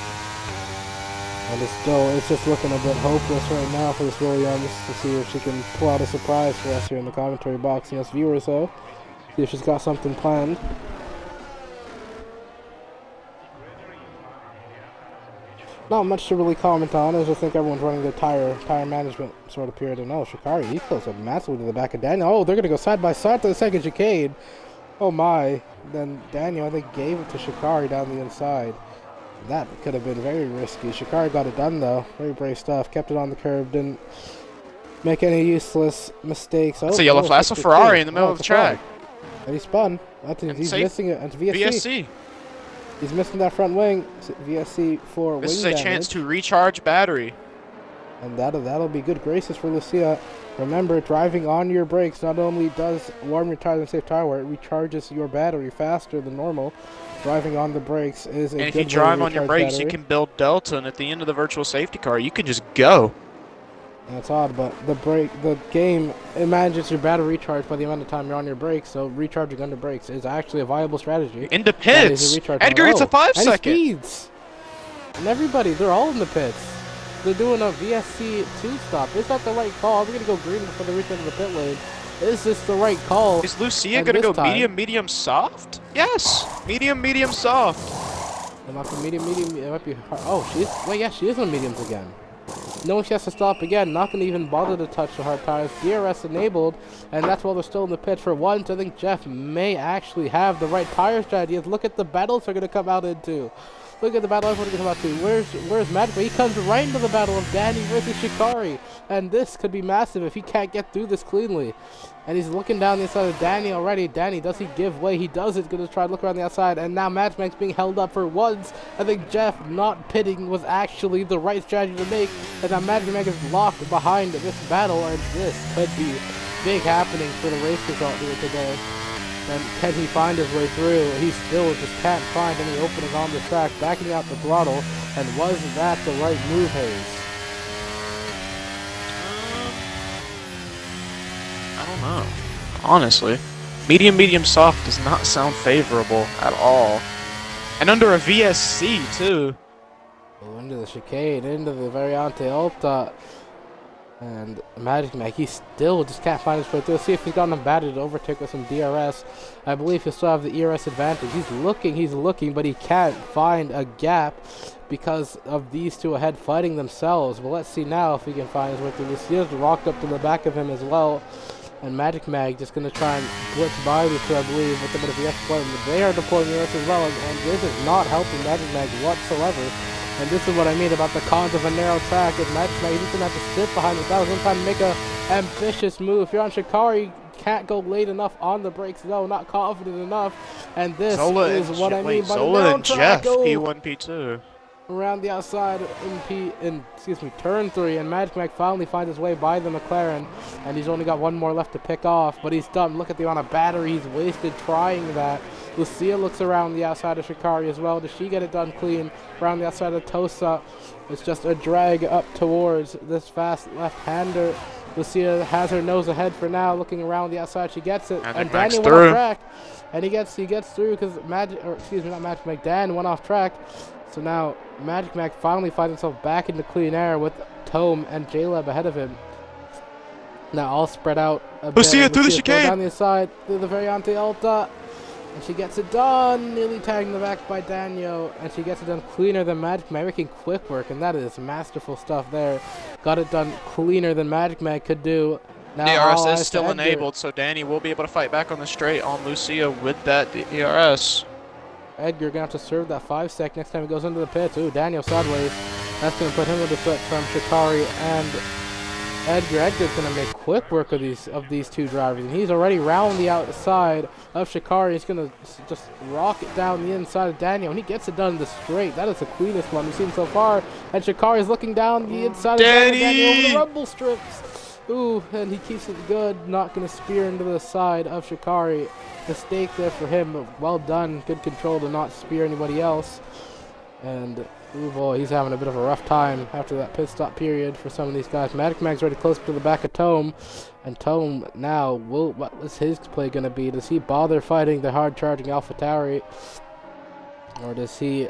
And it's just looking a bit hopeless right now for this Williams to see if she can pull out a surprise for us here in the commentary box and us viewers, though. See if she's got something planned. Not much to really comment on. I just think everyone's running their tire management sort of period. And Shikari, he close up massively to the back of Daniel. Oh, they're going to go side by side to the second chicane. Oh my. Then Daniel, I think, gave it to Shikari down the inside. That could have been very risky. Shikari got it done, though. Very brave stuff. Kept it on the curb. Didn't make any useless mistakes. That's a yellow flag. That's a Ferrari in the middle of the track. And he spun. He's missing it. It's VSC. He's missing that front wing. VSC for wing damage. This is a chance to recharge battery. And that'll be good graces for Lucia. Remember, driving on your brakes not only does warm your tires and save tire wear, it recharges your battery faster than normal. Driving on the brakes is a good way to recharge battery. And if you drive on your brakes, you can build delta, and at the end of the virtual safety car, you can just go. That's odd, but the game imagines your battery recharge by the amount of time you're on your brakes, so recharging under brakes is actually a viable strategy. In the pits! Edgar gets a 5-second. And he speeds! And everybody, they're all in the pits. They're doing a VSC 2-stop. Is that the right call? They're going to go green before they reach into the pit lane. Is this the right call? Is Lucia going to go medium, soft? Yes! Medium, soft. It might be medium. It might be hard. Oh, yeah, she is on mediums again. Knowing she has to stop again, not going to even bother to touch the hard tires. DRS enabled, and that's while they're still in the pit. For once, I think Jeff may actually have the right tire strategy. Look at the battles they're going to come out into. Look at the battle everyone's going to come out to. Where's Magic? He comes right into the battle of Danny versus Shikari. And this could be massive if he can't get through this cleanly. And he's looking down the inside of Danny already. Danny, does he give way? He does it. Going to try to look around the outside. And now Matchmank's being held up for once. I think Jeff not pitting was actually the right strategy to make. And now Matchmank is locked behind this battle. And this could be big happening for the race result here today. And can he find his way through? He still just can't find any openings on the track, backing out the throttle. And was that the right move, Hayes? I don't know. Honestly. Medium, soft does not sound favorable at all. And under a VSC, too. Oh, into the chicane, into the Variante Alta. And Magic Mag, he still just can't find his way through. Let's see if he's got enough battery to overtake with some DRS. I believe he'll still have the ERS advantage. He's looking, but he can't find a gap because of these two ahead fighting themselves. But let's see now if he can find his way through. Lucia's rocked up to the back of him as well. And Magic Mag just going to try and blitz by these two, I believe, with a bit of ERS deployment. But they are deploying ERS as well, and this is not helping Magic Mag whatsoever. And this is what I mean about the cons of a narrow track. Is Magic Mag, he's going to have to sit behind the battle. He's going to try and make an ambitious move. If you're on Shikari, can't go late enough on the brakes, though, not confident enough. And this is what I mean by the narrow track. P1, P2. Around the outside in turn 3, and Magic Mag finally finds his way by the McLaren, and he's only got one more left to pick off, but he's done. Look at the amount of battery he's wasted trying that. Lucia looks around the outside of Shikari as well. Does she get it done clean? Around the outside of Tosa. It's just a drag up towards this fast left-hander. Lucia has her nose ahead for now, looking around the outside. She gets it, and Daniel went off track. And he gets through because Dan went off track. So now Magic Mac finally finds himself back into clean air with Tome and J-Lab ahead of him. Now all spread out a bit. Lucia through the chicane. Down the side through the Variante Alta. And she gets it done, nearly tagged in the back by Daniel, and she gets it done cleaner than Magic Mag, making quick work, and that is masterful stuff there. Got it done cleaner than Magic Mag could do. Now DRS is still enabled, so Danny will be able to fight back on the straight on Lucia with that DRS. Edgar gonna have to serve that 5 sec next time he goes into the pits. Ooh, Daniel sideways. That's gonna put him with a threat from Shikari and Edgar. Edgar's gonna make quick work of these two drivers, and he's already round the outside of Shikari. He's gonna just rock it down the inside of Daniel, and he gets it done in the straight. That is the cleanest one we've seen so far. And Shikari's looking down the inside of Daniel over the rumble strips. Ooh, and he keeps it good. Not gonna spear into the side of Shikari. Mistake there for him, but well done. Good control to not spear anybody else. And ooh boy, he's having a bit of a rough time after that pit stop period for some of these guys. Magic Mag's already close to the back of Tome, and Tome now what is his play gonna be? Does he bother fighting the hard charging AlphaTauri, or does he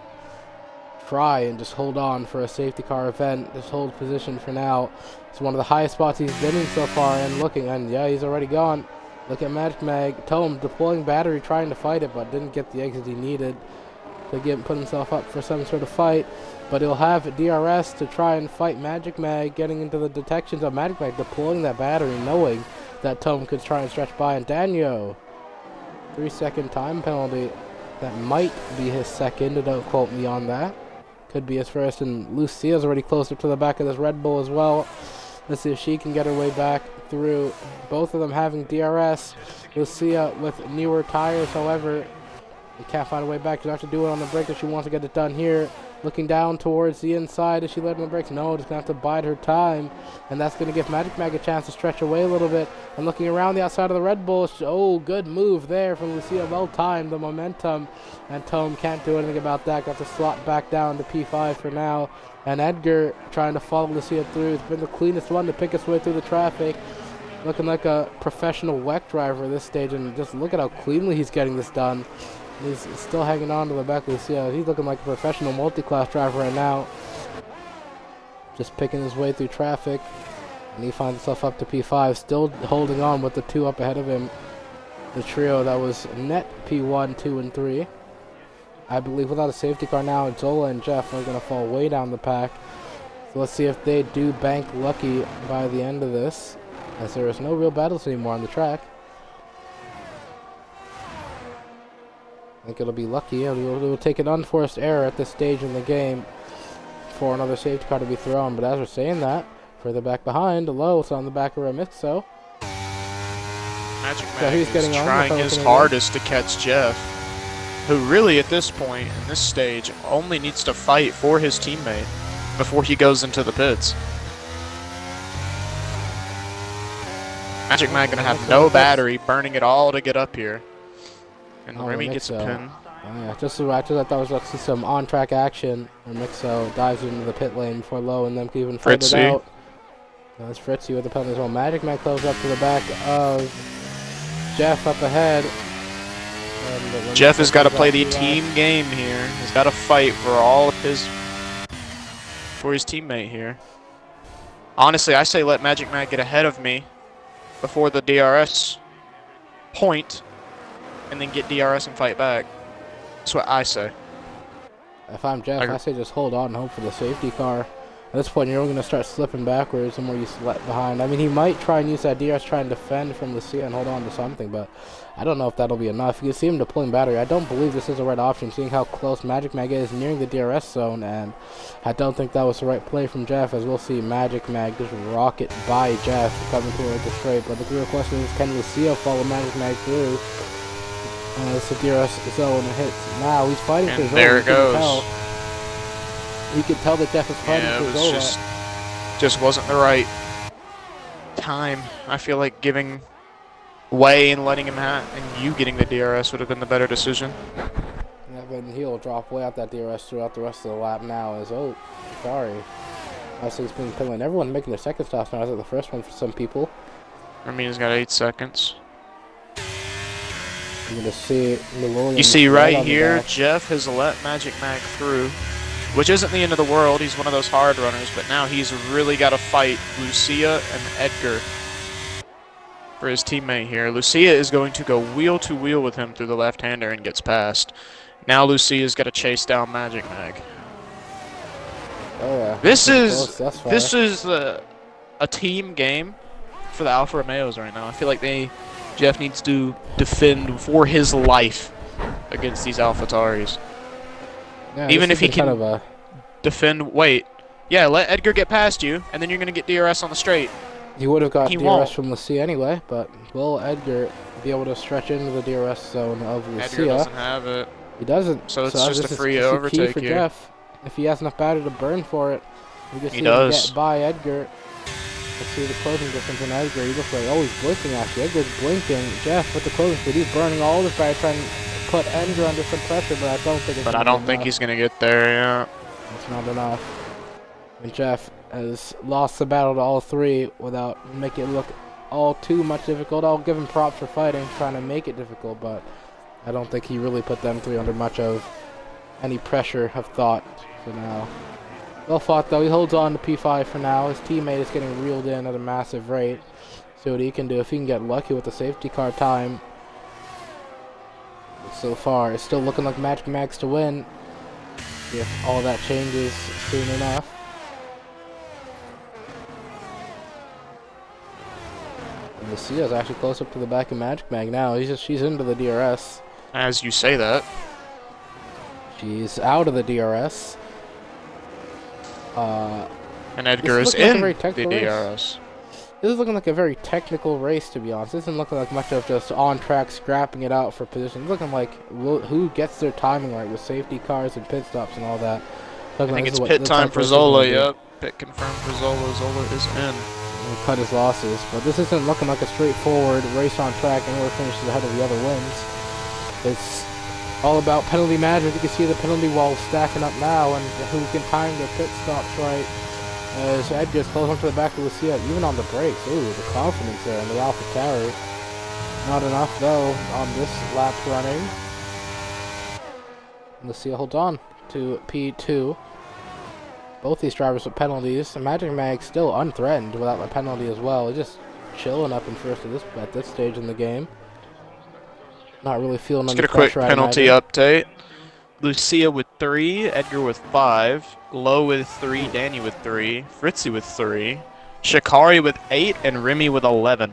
try and just hold on for a safety car event? Just hold position for now. It's one of the highest spots he's been in so far, and looking, and yeah, he's already gone. Look at Magic Mag. Tome deploying battery, trying to fight it, but didn't get the exit he needed to put himself up for some sort of fight. But he'll have DRS to try and fight Magic Mag, getting into the detections of Magic Mag, deploying that battery, knowing that Tome could try and stretch by. And Daniel, 3-second time penalty. That might be his second, don't quote me on that. Could be his first, and Lucia's already closer to the back of this Red Bull as well. Let's see if she can get her way back through. Both of them having DRS. Lucia with newer tires, however, he can't find a way back. She'll have to do it on the brake if she wants to get it done here. Looking down towards the inside. Is she letting the brakes? No, just going to have to bide her time. And that's going to give Magic Mag a chance to stretch away a little bit. And looking around the outside of the Red Bull. Oh, good move there from Lucia. Well timed, the momentum. And Tome can't do anything about that. Got to slot back down to P5 for now. And Edgar trying to follow Lucia through. It's been the cleanest one to pick his way through the traffic. Looking like a professional WEC driver at this stage. And just look at how cleanly he's getting this done. He's still hanging on to the back of Lucia. He's looking like a professional multi-class driver right now. Just picking his way through traffic. And he finds himself up to P5. Still holding on with the two up ahead of him. The trio that was net P1, 2, and 3. I believe without a safety car now, Zola and Jeff are going to fall way down the pack. So let's see if they do bank lucky by the end of this, as there is no real battles anymore on the track. I think it'll be lucky. It will take an unforced error at this stage in the game for another safety car to be thrown. But as we're saying that, further back behind, low, it's on the back of Remixo. Magic Mag is trying his hardest to catch Jeff, who really at this point, in this stage, only needs to fight for his teammate before he goes into the pits. Magic Mag gonna have no battery, burning it all to get up here. And Remy gets a pin. Yeah, just I thought was going to see some on-track action. Remixo dives into the pit lane before Low and them can even fight it out. That's Fritzy with the penalty as well. Magic Man closes up to the back of Jeff up ahead. Jeff has got to play the team game here. He's got to fight for all of his teammate here. Honestly, I say let Magic Man get ahead of me before the DRS point, and then get DRS and fight back. That's what I say. If I'm Jeff, I say just hold on and hope for the safety car. At this point, you're only going to start slipping backwards the more you slip behind. I mean, he might try and use that DRS, try and defend from the seat and hold on to something, but I don't know if that'll be enough. You can see him deploying battery. I don't believe this is the right option, seeing how close Magic Mag is nearing the DRS zone, and I don't think that was the right play from Jeff, as we'll see Magic Mag just rocket by Jeff coming through the straight. But the real question is, can Lucio follow Magic Mag through? As the DRS zone hits. Now he's fighting for his own. There it goes. You can tell that Jeff is fighting for his own. Just wasn't the right time. I feel like giving way and letting him have, and you getting the DRS would have been the better decision. Yeah, but he'll drop way out that DRS throughout the rest of the lap now. Sorry. I see he's being penalized. Everyone's making their second stops now. I was the first one for some people. I mean, he's got 8 seconds. You're gonna see You see right here, Jeff has let Magic Mag through, which isn't the end of the world. He's one of those hard runners, but now he's really got to fight Lucia and Edgar for his teammate here. Lucia is going to go wheel to wheel with him through the left-hander and gets past. Now Lucia's got to chase down Magic Mag. Oh yeah. This is a team game for the Alfa Romeos right now. I feel like Jeff needs to defend for his life against these AlphaTauris. Yeah, even if he can defend. Wait, yeah, let Edgar get past you, and then you're gonna get DRS on the straight. He would have got He DRS won't. from Lucia anyway, but will Edgar be able to stretch into the DRS zone of Lucia? Edgar doesn't have it. He doesn't. So it's just a this free is a key overtake for here. Jeff. If he has enough battery to burn for it, we can see He him does. get by Edgar. Let's see the closing distance in Edgar. He looks like, oh, he's blinking actually. Edgar's blinking. Jeff with the closing speed. He's burning all this battery trying to put Edgar under some pressure, but I don't think it's But I don't think he's gonna get there. Yeah. It's not enough. And Jeff has lost the battle to all three without making it look all too much difficult. I'll give him props for fighting, trying to make it difficult, but I don't think he really put them three under much of any pressure of thought for now. Well fought though. He holds on to P5 for now. His teammate is getting reeled in at a massive rate. See what he can do if he can get lucky with the safety car time. So far, it's still looking like Magic Max to win. If all that changes soon enough. And Lucia's actually close up to the back of Magic Mag now. She's into the DRS. As you say that. She's out of the DRS. And Edgar is in the DRS. This is looking like a very technical race, to be honest. This isn't looking like much of just on-track scrapping it out for position. It's looking like who gets their timing right with safety cars and pit stops and all that. I think it's pit time for Zola, yep. Pit confirmed for Zola. Zola is in. And cut his losses. But this isn't looking like a straightforward race on track and whoever finishes ahead of the other wins. It's all about penalty management. You can see the penalty wall stacking up now and who can time their pit stops right. As Edgar's close up to the back of Lucia, even on the brakes. Ooh, the confidence there in the AlphaTauri. Not enough, though, on this lap running. Lucia holds on to P2. Both these drivers with penalties. Magic Mag still unthreatened without a penalty as well. He's just chilling up in first at this stage in the game. Not really feeling Let's under get a quick pressure. penalty update. Lucia with 3, Edgar with 5, Lowe with 3, Danny with 3, Fritzy with 3, Shikari with 8, and Remy with 11.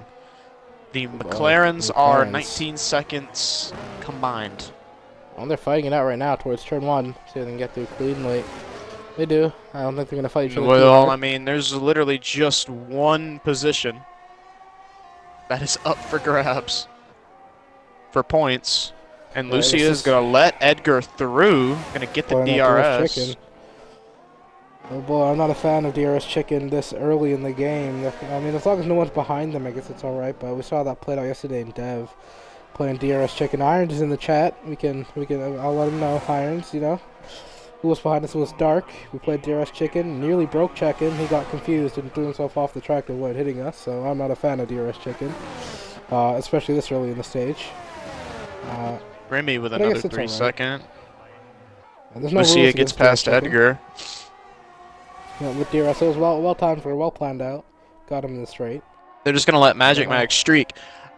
The McLarens are 19 seconds combined. Well, they're fighting it out right now towards turn 1. See if they can get through cleanly. They do. I don't think they're going to fight each other. Well, I mean, there's literally just one position that is up for grabs for points. And Lucia is going to let Edgar through, going to get the DRS. Oh boy, I'm not a fan of DRS chicken this early in the game. I mean, as long as no one's behind them, I guess it's alright. But we saw that played out yesterday in Dev, playing DRS chicken. Irons is in the chat. I'll let him know. Irons, you know, who was behind us was Dark. We played DRS chicken. Nearly broke chicken. He got confused and threw himself off the track and avoided hitting us. So I'm not a fan of DRS chicken, especially this early in the stage. Remy with another 3 second. Lucia gets past Edgar. Yeah, with DRS, it was well timed well planned out. Got him in the straight. They're just going to let Magic Mag streak.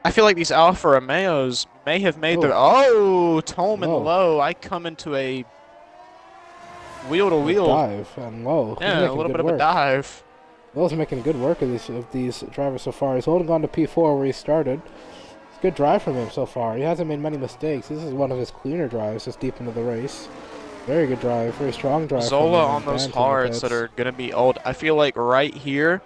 I feel like these Alfa Romeos may have made their... Oh, Tolman Lowe. I come into a wheel-to-wheel. Dive and Lowe. Yeah, a little bit of a dive. Lowe's making good work of these drivers so far. He's holding on to P4 where he started. It's a good drive from him so far. He hasn't made many mistakes. This is one of his cleaner drives just deep into the race. Very good drive. Very strong drive. Zola on those hards that are going to be old. I feel like right here,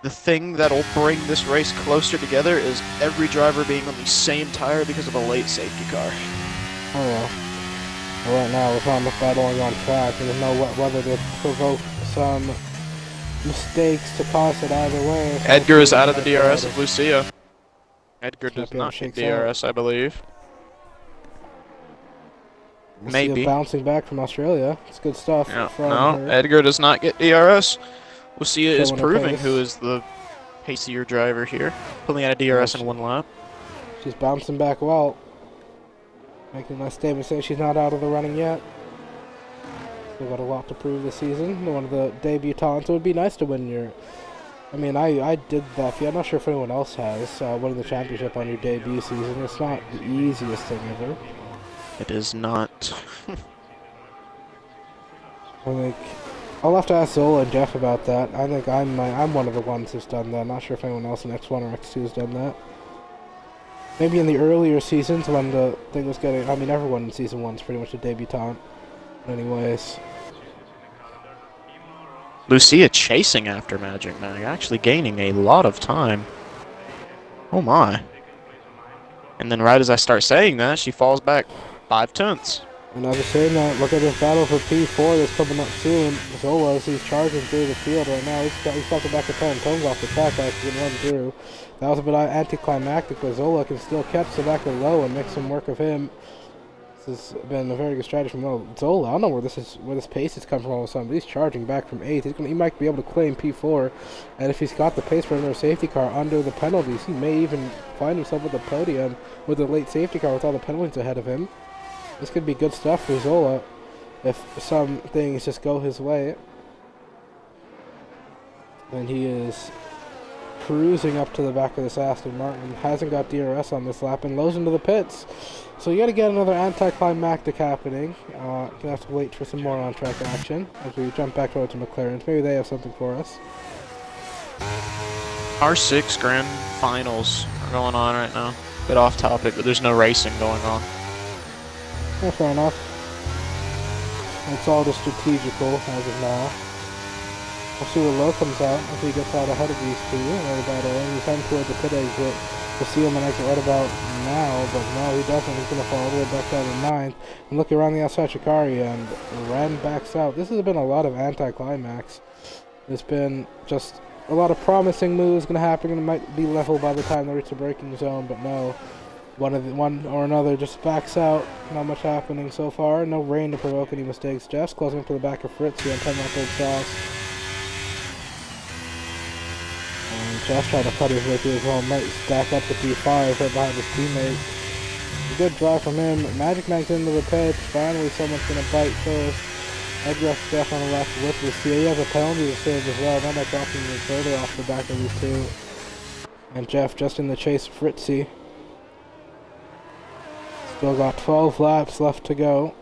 the thing that'll bring this race closer together is every driver being on the same tire because of a late safety car. Oh, yeah. Well, right now, it's not enough battling on track. There's no whether to provoke some mistakes to cause it either way. Edgar is out of the DRS of Lucia. Edgar does Happy how it not get shakes out. DRS, I believe. We'll see Maybe. him bouncing back from Australia. It's good stuff Yeah, from no, her. Edgar does not get DRS. Lucia is Showing her proving pace. who is the pacier driver here, pulling out a DRS in 1 lap. She's bouncing back well. Making a nice statement saying she's not out of the running yet. Still got a lot to prove this season. One of the debutantes. It would be nice to win your... I mean, I did that. I'm not sure if anyone else has. Winning the championship on your debut season. It's not the easiest thing ever. It is not. I think I'll have to ask Zola and Jeff about that. I think I'm one of the ones who's done that. I'm not sure if anyone else in X1 or X2 has done that. Maybe in the earlier seasons when the thing was getting... I mean, everyone in Season 1 is pretty much a debutant. Anyways. Lucia chasing after Magic Mag, actually gaining a lot of time. Oh my. And then right as I start saying that, she falls back 5/10. And I was saying that, look at this battle for P4 that's coming up soon. Zola, he's charging through the field right now. He's got the back of 10. Tone's off the track, actually, and run through. That was a bit anticlimactic, but Zola can still catch the back of low and make some work of him. This has been a very good strategy from Zola. I don't know where this pace has come from all of a sudden, but he's charging back from 8th. He might be able to claim P4, and if he's got the pace for another safety car under the penalties, he may even find himself at the podium with a late safety car with all the penalties ahead of him. This could be good stuff for Zola if some things just go his way. And he is cruising up to the back of this Aston Martin. Hasn't got DRS on this lap and lows into the pits. So you got to get another anticlimactic happening. Gonna have to wait for some more on-track action as we jump back over to McLaren. Maybe they have something for us. R6 Grand Finals are going on right now. Bit off topic, but there's no racing going on. Yeah, fair enough. It's all just strategical as of now. We'll see where Lowe comes out if he gets out ahead of these two right about it. He's heading toward the pit exit. We'll see him and exit right about now, but no, he doesn't. He's going to fall all the way back down to 9th. And look around the outside Shikari, and Ren backs out. This has been a lot of anticlimax. There's been just a lot of promising moves going to happen, and it might be level by the time they reach the braking zone, but no. One or another just backs out. Not much happening so far. No rain to provoke any mistakes. Jeff's closing up to the back of Fritz here on 10-lap old sauce. And Jeff's trying to cut his way through as well. Might stack up to P5 right behind his teammate. A good drive from him. Magic Mag's into the pits. Finally, someone's going to bite first. Edgar Jeff on the left with Lucia. He has a penalty to save as well. That might drop him even further off the back of these two. And Jeff just in the chase, Fritzy. Still got 12 laps left to go.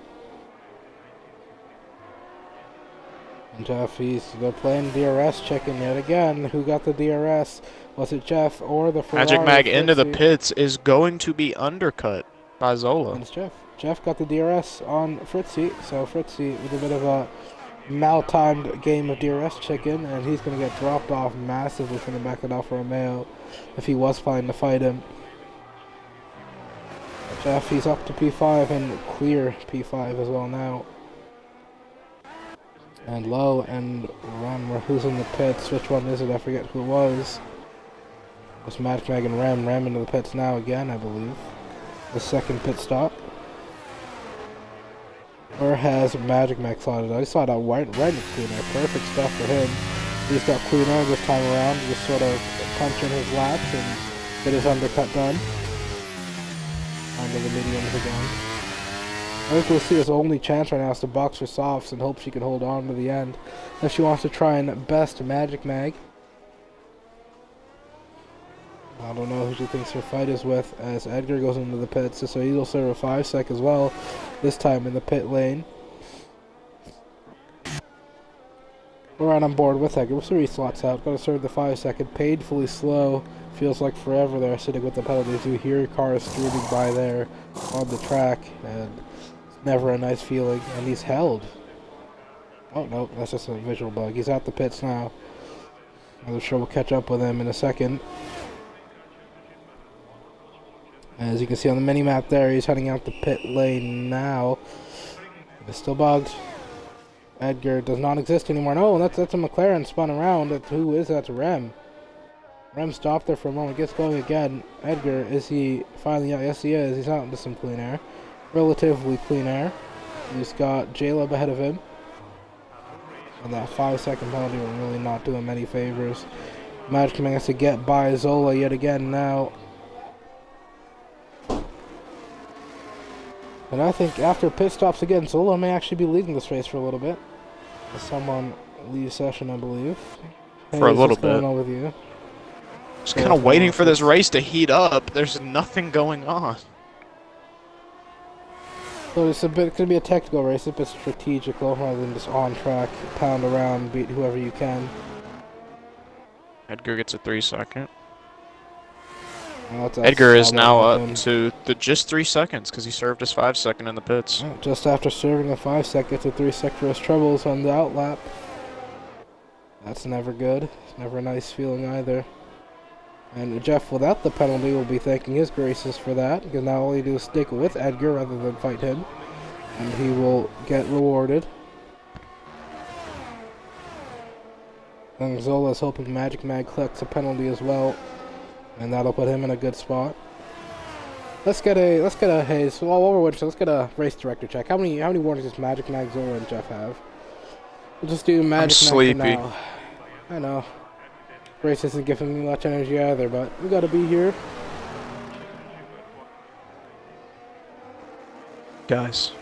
And Jeff, they're playing DRS chicken yet again. Who got the DRS? Was it Jeff or the Ferrari? Magic Mag into the pits is going to be undercut by Zola. And it's Jeff. Jeff got the DRS on Fritzy. So Fritzy with a bit of a mal-timed game of DRS chicken. And he's going to get dropped off massively from the back of Alfa Romeo if he was planning to fight him. Jeff, he's up to P5 and clear P5 as well now. And Lowe and Rem, who's in the pits? Which one is it? I forget who it was. It's Magic Mag and Rem. Rem into the pits now again, I believe. The second pit stop. Or has Magic Mag slotted out? He slotted out right in cleaner. Perfect stuff for him. He's got cleaner this time around. Just sort of punching his laps and get his undercut done. Onto the mediums again. I think we'll see his only chance right now is to box for softs and hope she can hold on to the end if she wants to try and best Magic Mag. I don't know who she thinks her fight is with as Edgar goes into the pits, so he'll serve a 5-sec as well, this time in the pit lane. We're right on board with Edgar. We'll 3 slots out. Gotta serve the 5-second. Painfully slow. Feels like forever there sitting with the penalties. You hear cars streaming by there on the track, and it's never a nice feeling. And he's held. Oh, no, that's just a visual bug. He's out the pits now. I'm sure we'll catch up with him in a second. As you can see on the mini-map there, he's heading out the pit lane now. It's still bugged. Edgar does not exist anymore. No, that's a McLaren spun around. Who is that? That's Rem. Rem stopped there for a moment, gets going again. Edgar, is he finally out? Yes, he is. He's out into some clean air. Relatively clean air. He's got J-Lub ahead of him. And that 5-second penalty will really not do him any favors. Magic Man has to get by Zola yet again now. And I think after pit stops again, Zola may actually be leading this race for a little bit. As someone leaves session, I believe. Hey, For a little what's going bit. on with you? Just kind of waiting for this race to heat up. There's nothing going on. So it's gonna be a technical race, a bit strategical rather than just on track, pound around, beat whoever you can. Edgar gets a 3-second. Well, Edgar is now up to just 3 seconds because he served his 5-second in the pits. Just after serving a 5-second to 3-second for his troubles on the outlap. That's never good. It's never a nice feeling either. And Jeff, without the penalty, will be thanking his graces for that, because now all he do is stick with Edgar rather than fight him, and he will get rewarded. And Zola's hoping Magic Mag collects a penalty as well, and that'll put him in a good spot. Let's get a race director check. How many warnings does Magic Mag, Zola, and Jeff have? We'll just do Magic Mag for now. I know. Race isn't giving me much energy either, but we gotta be here. Guys.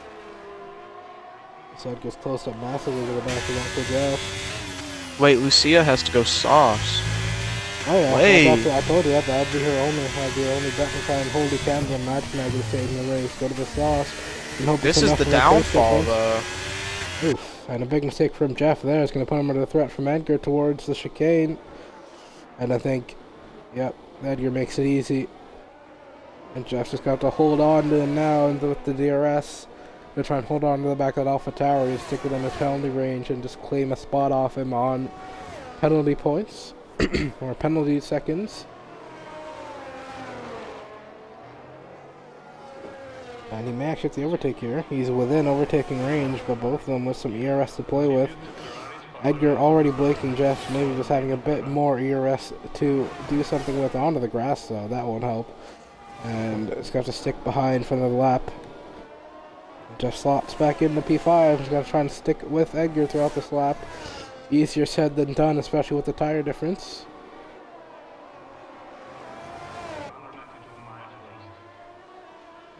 Side gets closed up massively to the back of Uncle Jeff. Wait, Lucia has to go softs. Oh yeah, Wait. I told you that'd be her only bet to try and hold the camera and Magic Mag is saving the race. Go to the sauce. And hope This is the downfall, though. Oof, and a big mistake from Jeff there is going to put him under the threat from Edgar towards the chicane. And I think, yep, Edgar makes it easy. And Jeff's just got to hold on to him now and with the DRS. They're trying to hold on to the back of that Alpha Tower. He's stick within his penalty range and just claim a spot off him on penalty points. Or penalty seconds. And he may actually get the overtake here. He's within overtaking range, but both of them with some ERS to play with. Edgar already blinking Jeff, maybe just having a bit more ERS to do something with onto the grass, though. That won't help. And it's got to stick behind for another lap. Jeff slots back into P5. He's got to try and stick with Edgar throughout this lap. Easier said than done, especially with the tire difference.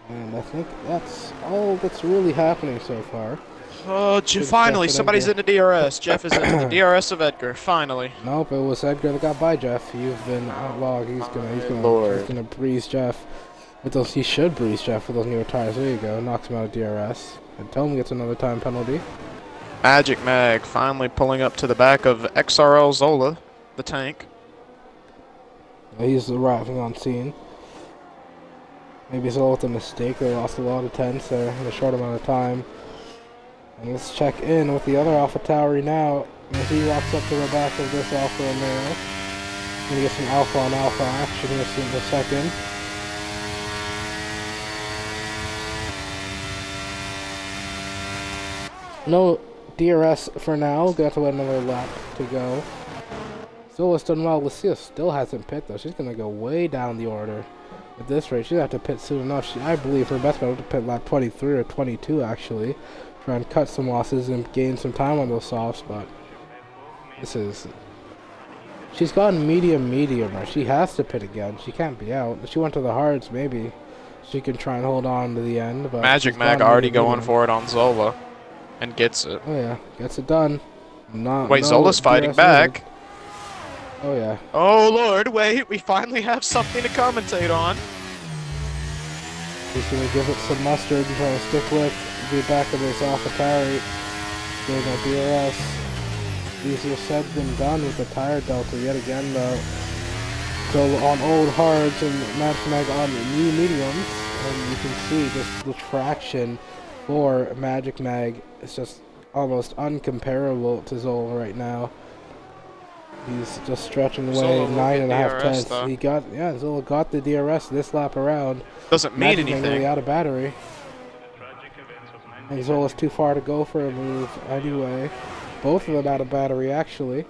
And I think that's all that's really happening so far. Oh, finally, somebody's in the DRS. Jeff is in the DRS of Edgar, finally. Nope, it was Edgar that got by Jeff. You've been outlawed. He's gonna breeze Jeff. He should breeze Jeff with those newer tires. There you go. Knocks him out of DRS. And tell him he gets another time penalty. Magic Mag finally pulling up to the back of XRL Zola, the tank. He's arriving on scene. Maybe it's all with a mistake. They lost a lot of tenths there in a short amount of time. And let's check in with the other Alpha Tauri now. As he walks up to the back of this Alpha Romeo. Gonna get some Alpha on Alpha action here soon in a second. No DRS for now. Got to let another lap to go. Zola's done well. Lucia still hasn't pit though. She's gonna go way down the order at this rate. She'll have to pit soon enough. I believe her best bet would to pit lap 23 or 22 actually. Try and cut some losses and gain some time on those softs, but she's gone medium right? She has to pit again. She can't be out. If she went to the hards, maybe she can try and hold on to the end. But Magic Mag already going for it on Zola. And gets it. Oh yeah, gets it done. Wait, Zola's fighting back. Oh yeah. Oh lord, wait, we finally have something to commentate on. He's gonna give it some mustard and try to stick with the back of this Alpha Tauri. Getting a DRS. Easier said than done with the tire delta yet again though. So on old hards and Magic Mag on new mediums, and you can see just the traction for Magic Mag is just almost uncomparable to Zola right now. He's just stretching away 9.5 tenths. Zola got the DRS this lap around. Doesn't mean anything. Really out of battery. And Zola's too far to go for a move anyway. Both of them out of battery actually.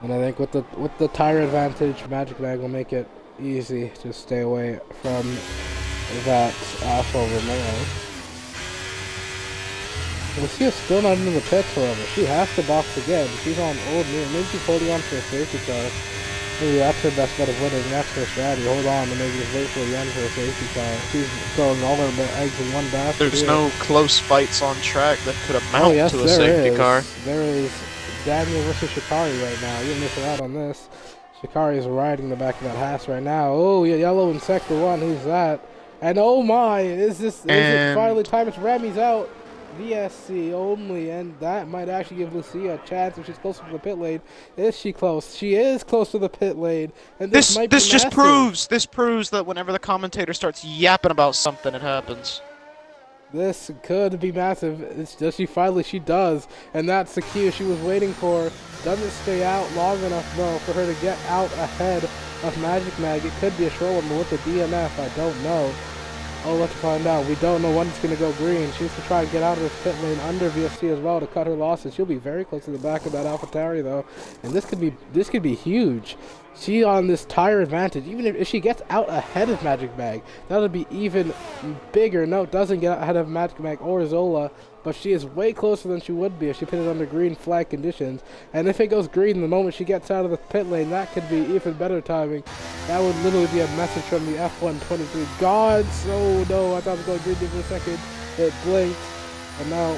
And I think with the tire advantage, Magic Mag will make it easy to stay away from that Alfa Romeo. Lucia's still not into the pits, however. She has to box again. She's on old mirror. Maybe she's holding on for a safety car. Maybe that's her best bet of winning. That's her strategy. Hold on and maybe just wait for the end for a safety car. She's throwing all her eggs in one basket. There's no close fights on track that could amount to a safety car. There is Daniel versus Shikari right now. You're missing out on this. Shikari is riding the back of that Haas right now. Oh, yeah, yellow in sector 1. Who's that? And oh my, is it finally time? It's Remy's out. VSC only, and that might actually give Lucia a chance if she's close to the pit lane. Is she close? She is close to the pit lane, and this might be just massive. proves that whenever the commentator starts yapping about something, it happens. This could be massive. She does, and that's the cue she was waiting for. Doesn't stay out long enough though for her to get out ahead of Magic Mag. It could be a short one, but with the DNF, I don't know. Oh, let's find out. We don't know when it's going to go green. She needs to try and get out of this pit lane under VSC as well to cut her losses. She'll be very close to the back of that AlphaTauri though, and this could be huge. She on this tire advantage. Even if she gets out ahead of Magic Mag, that would be even bigger. No, it doesn't get out ahead of Magic Mag or Zola, but she is way closer than she would be if she pitted under green flag conditions. And if it goes green the moment she gets out of the pit lane, that could be even better timing. That would literally be a message from the F123 gods. Oh no, I thought it was going green for a second. It blinked, and now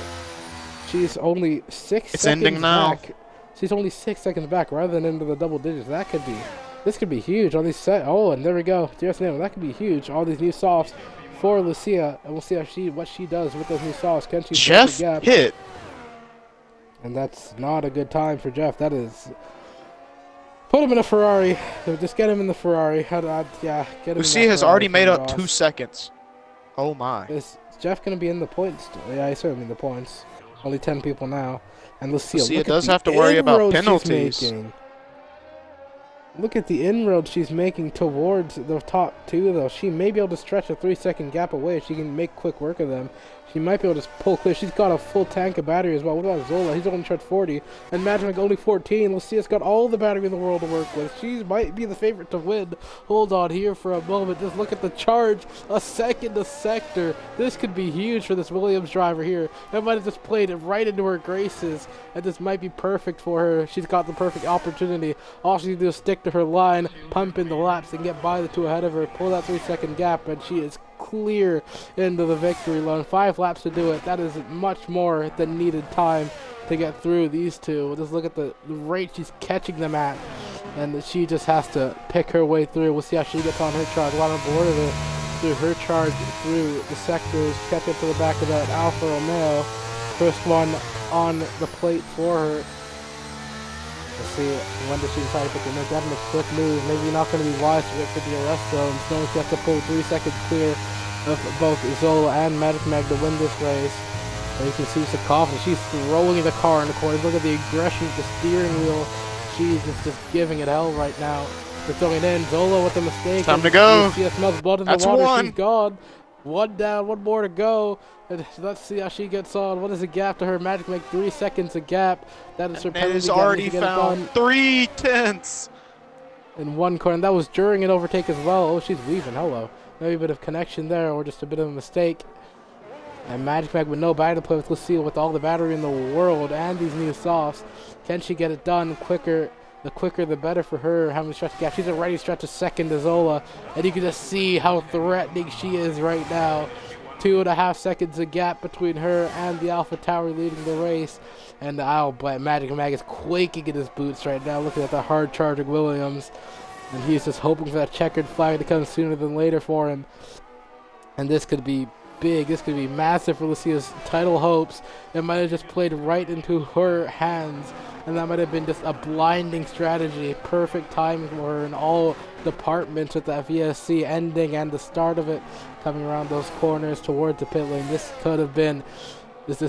she's only 6 it's seconds ending now. back. She's only 6 seconds back rather than into the double digits. This could be huge on these set. Oh, and there we go. Just name, that could be huge. All these new softs for Lucia, and we'll see what she does with those new softs. Can she Jeff gap? hit, And that's not a good time for Jeff. That is. Put him in a Ferrari. Just get him in the Ferrari. Get him. Lucia has already made up 2 seconds. Oh my. Is Jeff gonna be in the points? Yeah, he's certainly in the points. Only 10 people now. And Lucia does have to worry about penalties. Look at the inroads she's making towards the top 2, though. She may be able to stretch a 3-second gap away if she can make quick work of them. She might be able to pull clear. She's got a full tank of battery as well. What about Zola? He's only charged 40. And Magic only 14. Lucia's got all the battery in the world to work with. She might be the favorite to win. Hold on here for a moment. Just look at the charge. A second a sector. This could be huge for this Williams driver here. That might have just played it right into her graces. And this might be perfect for her. She's got the perfect opportunity. All she can do is stick to her line, pump in the laps, and get by the 2 ahead of her. Pull that 3-second gap, and she is clear into the victory lane. 5 laps to do it. That is much more than needed time to get through these 2. Just look at the rate she's catching them at, and she just has to pick her way through. We'll see how she gets on her charge. A lot on board of her through her charge through the sectors, catch up to the back of that Alfa Romeo. First one on the plate for her. Let's see when does she decide to put the make that in a quick move. Maybe you're not going to be wise to get to the arrest zone. Knowing she has to pull 3 seconds clear of both Zola and Magic Mag to win this race. And you can see some confidence. She's throwing the car in the corner. Look at the aggression with the steering wheel. She's just giving it hell right now. They're throwing it in. Zola with the mistake. Time to go. She smells blood in the water. She's gone. 1 down, 1 more to go. And let's see how she gets on. What is the gap to her? Magic make 3 seconds a gap. That is her penalty. It has already found 3 tenths in 1 corner. And that was during an overtake as well. Oh, she's weaving. Hello. Maybe a bit of connection there, or just a bit of a mistake. And Magic Mag with no battery to play with Lucille with all the battery in the world and these new softs. Can she get it done quicker? The quicker the better for her, having to stretch the gap. She's already stretched a second to Zola, and you can just see how threatening she is right now. 2.5 seconds a gap between her and the AlphaTauri leading the race. And Magic Mag is quaking in his boots right now, looking at the hard charging Williams. And he's just hoping for that checkered flag to come sooner than later for him. And this could be big. This could be massive for Lucia's title hopes. It might have just played right into her hands. And that might have been just a blinding strategy. Perfect timing for her in all departments with that VSC ending and the start of it coming around those corners towards the pit lane. This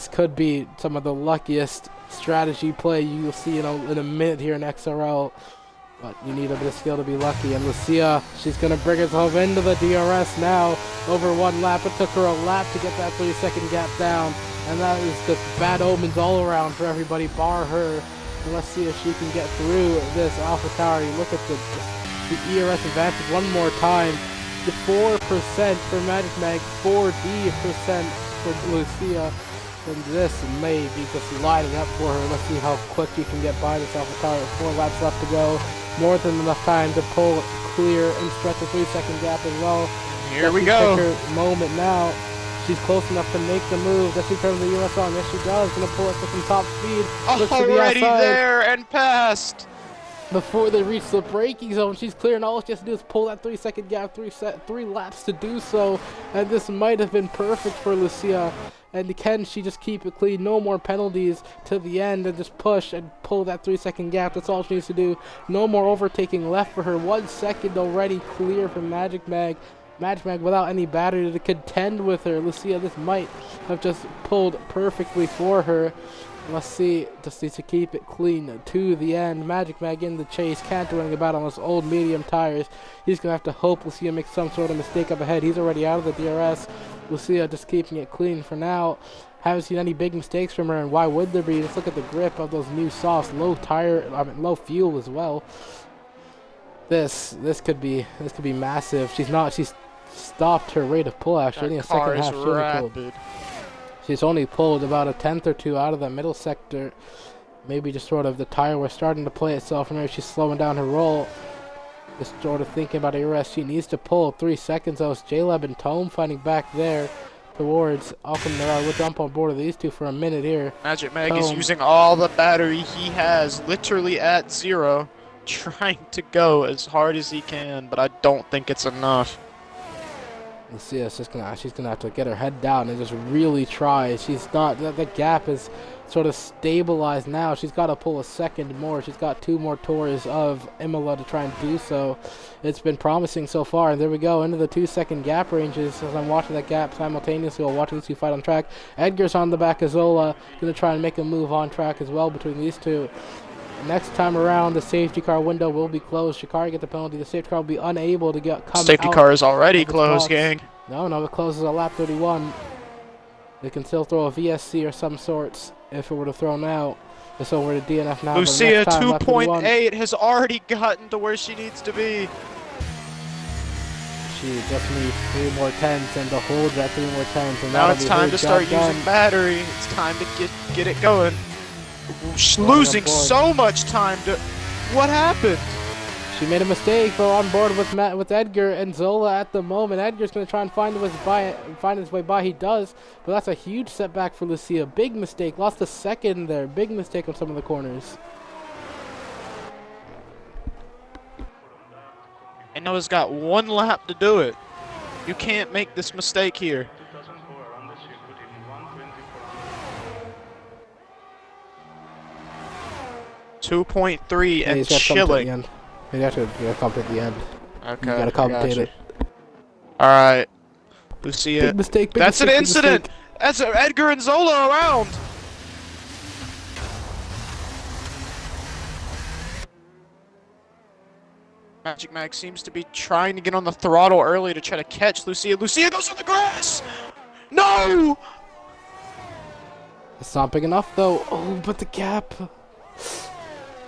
could be some of the luckiest strategy play you'll see in a minute here in XRL. But you need a bit of skill to be lucky. And Lucia, she's going to bring herself into the DRS now. Over 1 lap. It took her a lap to get that 3-second gap down. And that is just bad omens all around for everybody bar her. And let's see if she can get through this AlphaTauri. Look at the ERS advantage one more time. The 4% for Magic Mag, 4D% for Lucia. And this may be just lining up for her. Let's see how quick you can get by this AlphaTauri. 4 laps left to go. More than enough time to pull clear and stretch a 3-second gap as well. Here we go. Her moment now. She's close enough to make the move. Does she turn the US on? Yes, she does. Gonna pull it for some top speed. Looks to the Already outside. there and passed. Before they reach the braking zone, she's clear, and all she has to do is pull that 3-second gap, 3 laps to do so. And this might have been perfect for Lucia. And can she just keep it clean? No more penalties to the end and just push and pull that 3-second gap. That's all she needs to do. No more overtaking left for her. 1 second already clear from Magic Mag. Magic Mag without any battery to contend with her. Lucia, this might have just pulled perfectly for her. Let's see, just needs to keep it clean to the end. Magic Mag in the chase, can't do anything about it on those old medium tires. He's going to have to hope Lucia makes some sort of mistake up ahead. He's already out of the DRS. Lucia just keeping it clean for now. Haven't seen any big mistakes from her, and why would there be? Just look at the grip of those new softs, low fuel as well. This could be massive. She's stopped her rate of pull actually in the second half. She's only pulled about a tenth or two out of the middle sector. Maybe just sort of the tire was starting to play itself, and maybe she's slowing down her roll. Just sort of thinking about ERS. She needs to pull 3 seconds. That was J-Lab and Tome fighting back there towards Alcantara. We'll jump on board of these two for a minute here. Magic Mag is using all the battery he has, literally at 0, trying to go as hard as he can, but I don't think it's enough. Let's see, she's gonna have to get her head down and just really try. She's not, the gap is sort of stabilized now. She's got to pull a second more. She's got 2 more tours of Imola to try and do so. It's been promising so far, and there we go into the 2-second gap ranges as I'm watching that gap simultaneously while watching these two fight on track. Edgar's on the back of Zola, gonna try and make a move on track as well between these two. Next time around, the safety car window will be closed. Shikari get the penalty. The safety car will be unable to come out. Safety car is already closed, gang. No, it closes at lap 31. They can still throw a VSC or some sorts if it were to throw now. If it were to DNF now. Lucia 2.8 has already gotten to where she needs to be. She just needs 3 more tenths and to hold that 3 more tenths. And now it's time to start using battery. It's time to get it going. Losing so much time to... What happened? She made a mistake, but on board with Edgar and Zola at the moment. Edgar's going to try and find his way by. He does, but that's a huge setback for Lucia. Big mistake. Lost a second there. Big mistake on some of the corners. And Noah's got 1 lap to do it. You can't make this mistake here. 2.3 and chilling. You have to commentate at the end. Okay. You gotta commentate it. Alright. Lucia. Big mistake. That's an incident! That's Edgar and Zola around! Magic Mag seems to be trying to get on the throttle early to try to catch Lucia. Lucia goes on the grass! No! It's not big enough though. Oh, but the gap.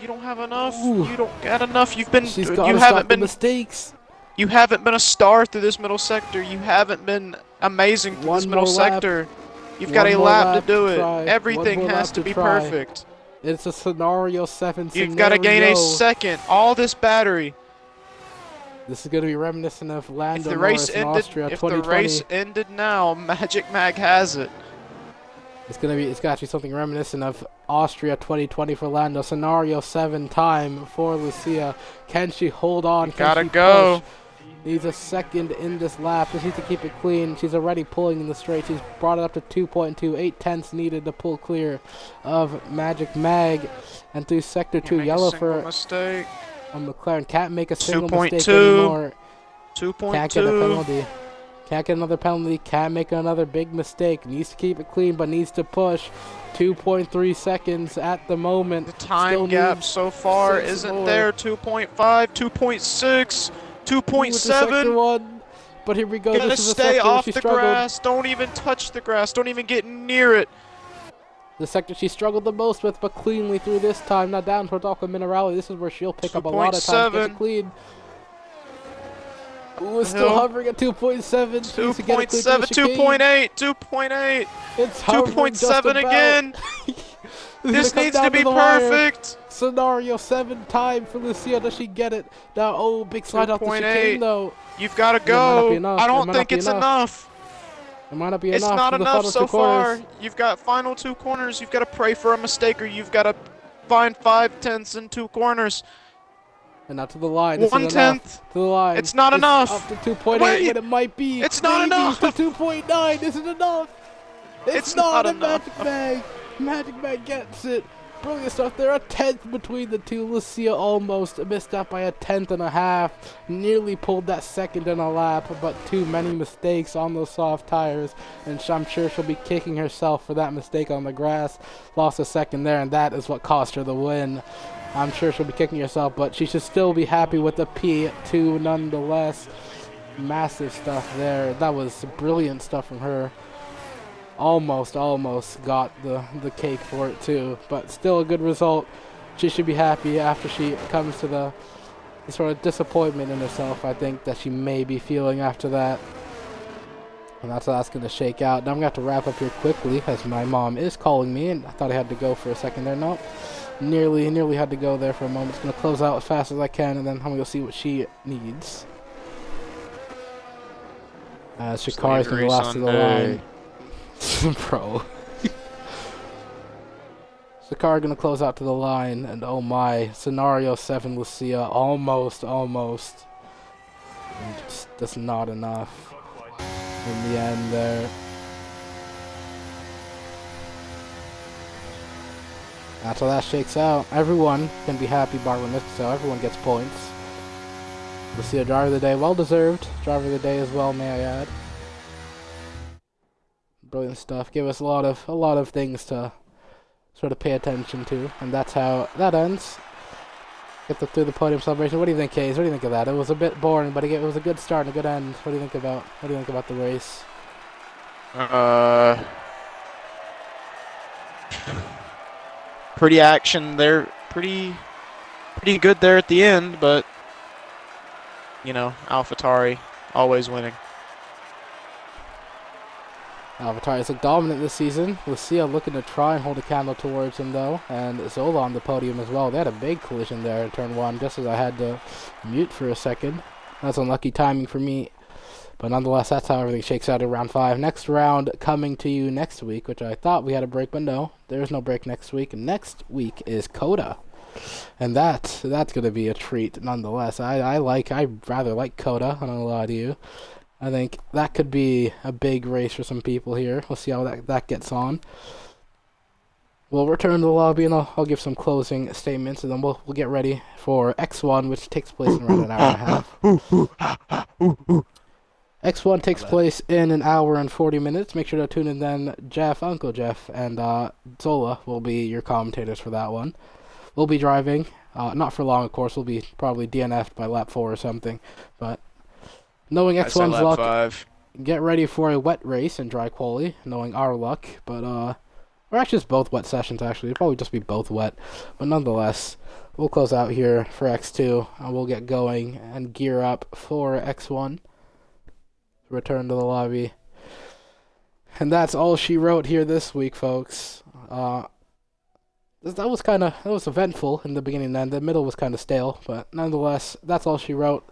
You don't have enough. Ooh. You don't got enough. You haven't been mistakes. You haven't been a star through this middle sector. You haven't been amazing through this middle sector. You've got a lap to do it. Everything has to be perfect. It's a scenario 7 scenario. You've got to gain a second. All this battery. This is going to be reminiscent of Lando If Austria 2020. the race ended now, Magic Mag has it. It's got to be something reminiscent of Austria 2020 for Lando. Scenario 7 time for Lucia. Can she hold on? Gotta go. Needs a second in this lap. Just needs to keep it clean. She's already pulling in the straight. She's brought it up to 2.2. 8 tenths needed to pull clear of Magic Mag. And through sector 2, yellow for mistake. McLaren. Can't make a single mistake anymore. 2.2. Can't get a penalty. Can't get another penalty. Can't make another big mistake. Needs to keep it clean, but needs to push. 2.3 seconds at the moment. The time gap so far isn't there. 2.5, 2.6, 2.7. But here we go. Gotta this is stay off the grass. Don't even touch the grass. Don't even get near it. The sector she struggled the most with, but cleanly through this time. Now down towards Aqua Minerale. This is where she'll pick up a lot of time to get to clean. Ooh, it's still hovering at 2.7. 2.7, 2.8, 2.8. It's hovering just 2.7 about. again. This needs to be perfect. Scenario 7 time for Lucia. Does she get it? Now, oh, big slide off the chicane, though. You've got to go. I don't think it's enough. It might not be enough. It's not enough so far. You've got final 2 corners. You've got to pray for a mistake, or you've got to find 5/10 in 2 corners. And not to the line. 1/10. To the line. It's not enough. Up to 2.8, but it might be. It's not enough. To 2.9 isn't enough. It's not a enough. Magic Bag. Magic Bag gets it. Brilliant stuff there. A 10th between the two. Lucia almost missed out by a 10th and a half. Nearly pulled that second in a lap, but too many mistakes on those soft tires. And I'm sure she'll be kicking herself for that mistake on the grass. Lost a second there, and that is what cost her the win. I'm sure she'll be kicking herself, but she should still be happy with the P2 nonetheless. Massive stuff there. That was brilliant stuff from her. Almost got the cake for it too, but still a good result. She should be happy after she comes to the sort of disappointment in herself, I think, that she may be feeling after that. And that's how that's going to shake out. Now I'm going to have to wrap up here quickly as my mom is calling me, and I thought I had to go for a second there. Nope. Nearly had to go there for a moment. It's going to close out as fast as I can, and then I'm going to see what she needs. Shikari's going to be last to the line. Bro. Sakara gonna close out to the line, and oh my, scenario 7 Lucia almost, and just not enough in the end there. That's how that shakes out. Everyone can be happy barring this, so everyone gets points. Lucia driver of the day, well deserved. Driver of the day as well, may I add. Brilliant stuff. Give us a lot of things to sort of pay attention to, and that's how that ends. Get through the podium celebration. What do you think, Hayes? What do you think of that? It was a bit boring, but it was a good start and a good end. What do you think about the race? Pretty action there. Pretty good there at the end, but you know, AlphaTauri always winning. AlphaTauri look dominant this season. Lucia looking to try and hold a candle towards him, though. And Zola on the podium as well. They had a big collision there in turn 1, just as I had to mute for a second. That's unlucky timing for me. But nonetheless, that's how everything shakes out in round 5. Next round coming to you next week, which I thought we had a break, but no. There's no break next week. Next week is Coda. And that's going to be a treat nonetheless. I rather like Coda, I'm not gonna lie to you. I think that could be a big race for some people here. We'll see how that gets on. We'll return to the lobby, and I'll give some closing statements, and then we'll get ready for X1, which takes place in around an hour and a half. X1 takes place in an hour and 40 minutes. Make sure to tune in then. Uncle Jeff, and Zola will be your commentators for that one. We'll be driving. Not for long, of course. We'll be probably DNF'd by lap 4 or something, but knowing X1's luck, 5. Get ready for a wet race and dry quali, knowing our luck. But, we're actually just both wet sessions, actually. It'll probably just be both wet. But nonetheless, we'll close out here for X2, and we'll get going and gear up for X1. Return to the lobby. And that's all she wrote here this week, folks. That was eventful in the beginning and end. The middle was kind of stale, but nonetheless, that's all she wrote.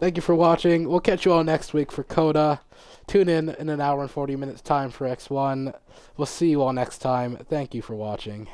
Thank you for watching. We'll catch you all next week for Coda. Tune in an hour and 40 minutes time for X1. We'll see you all next time. Thank you for watching.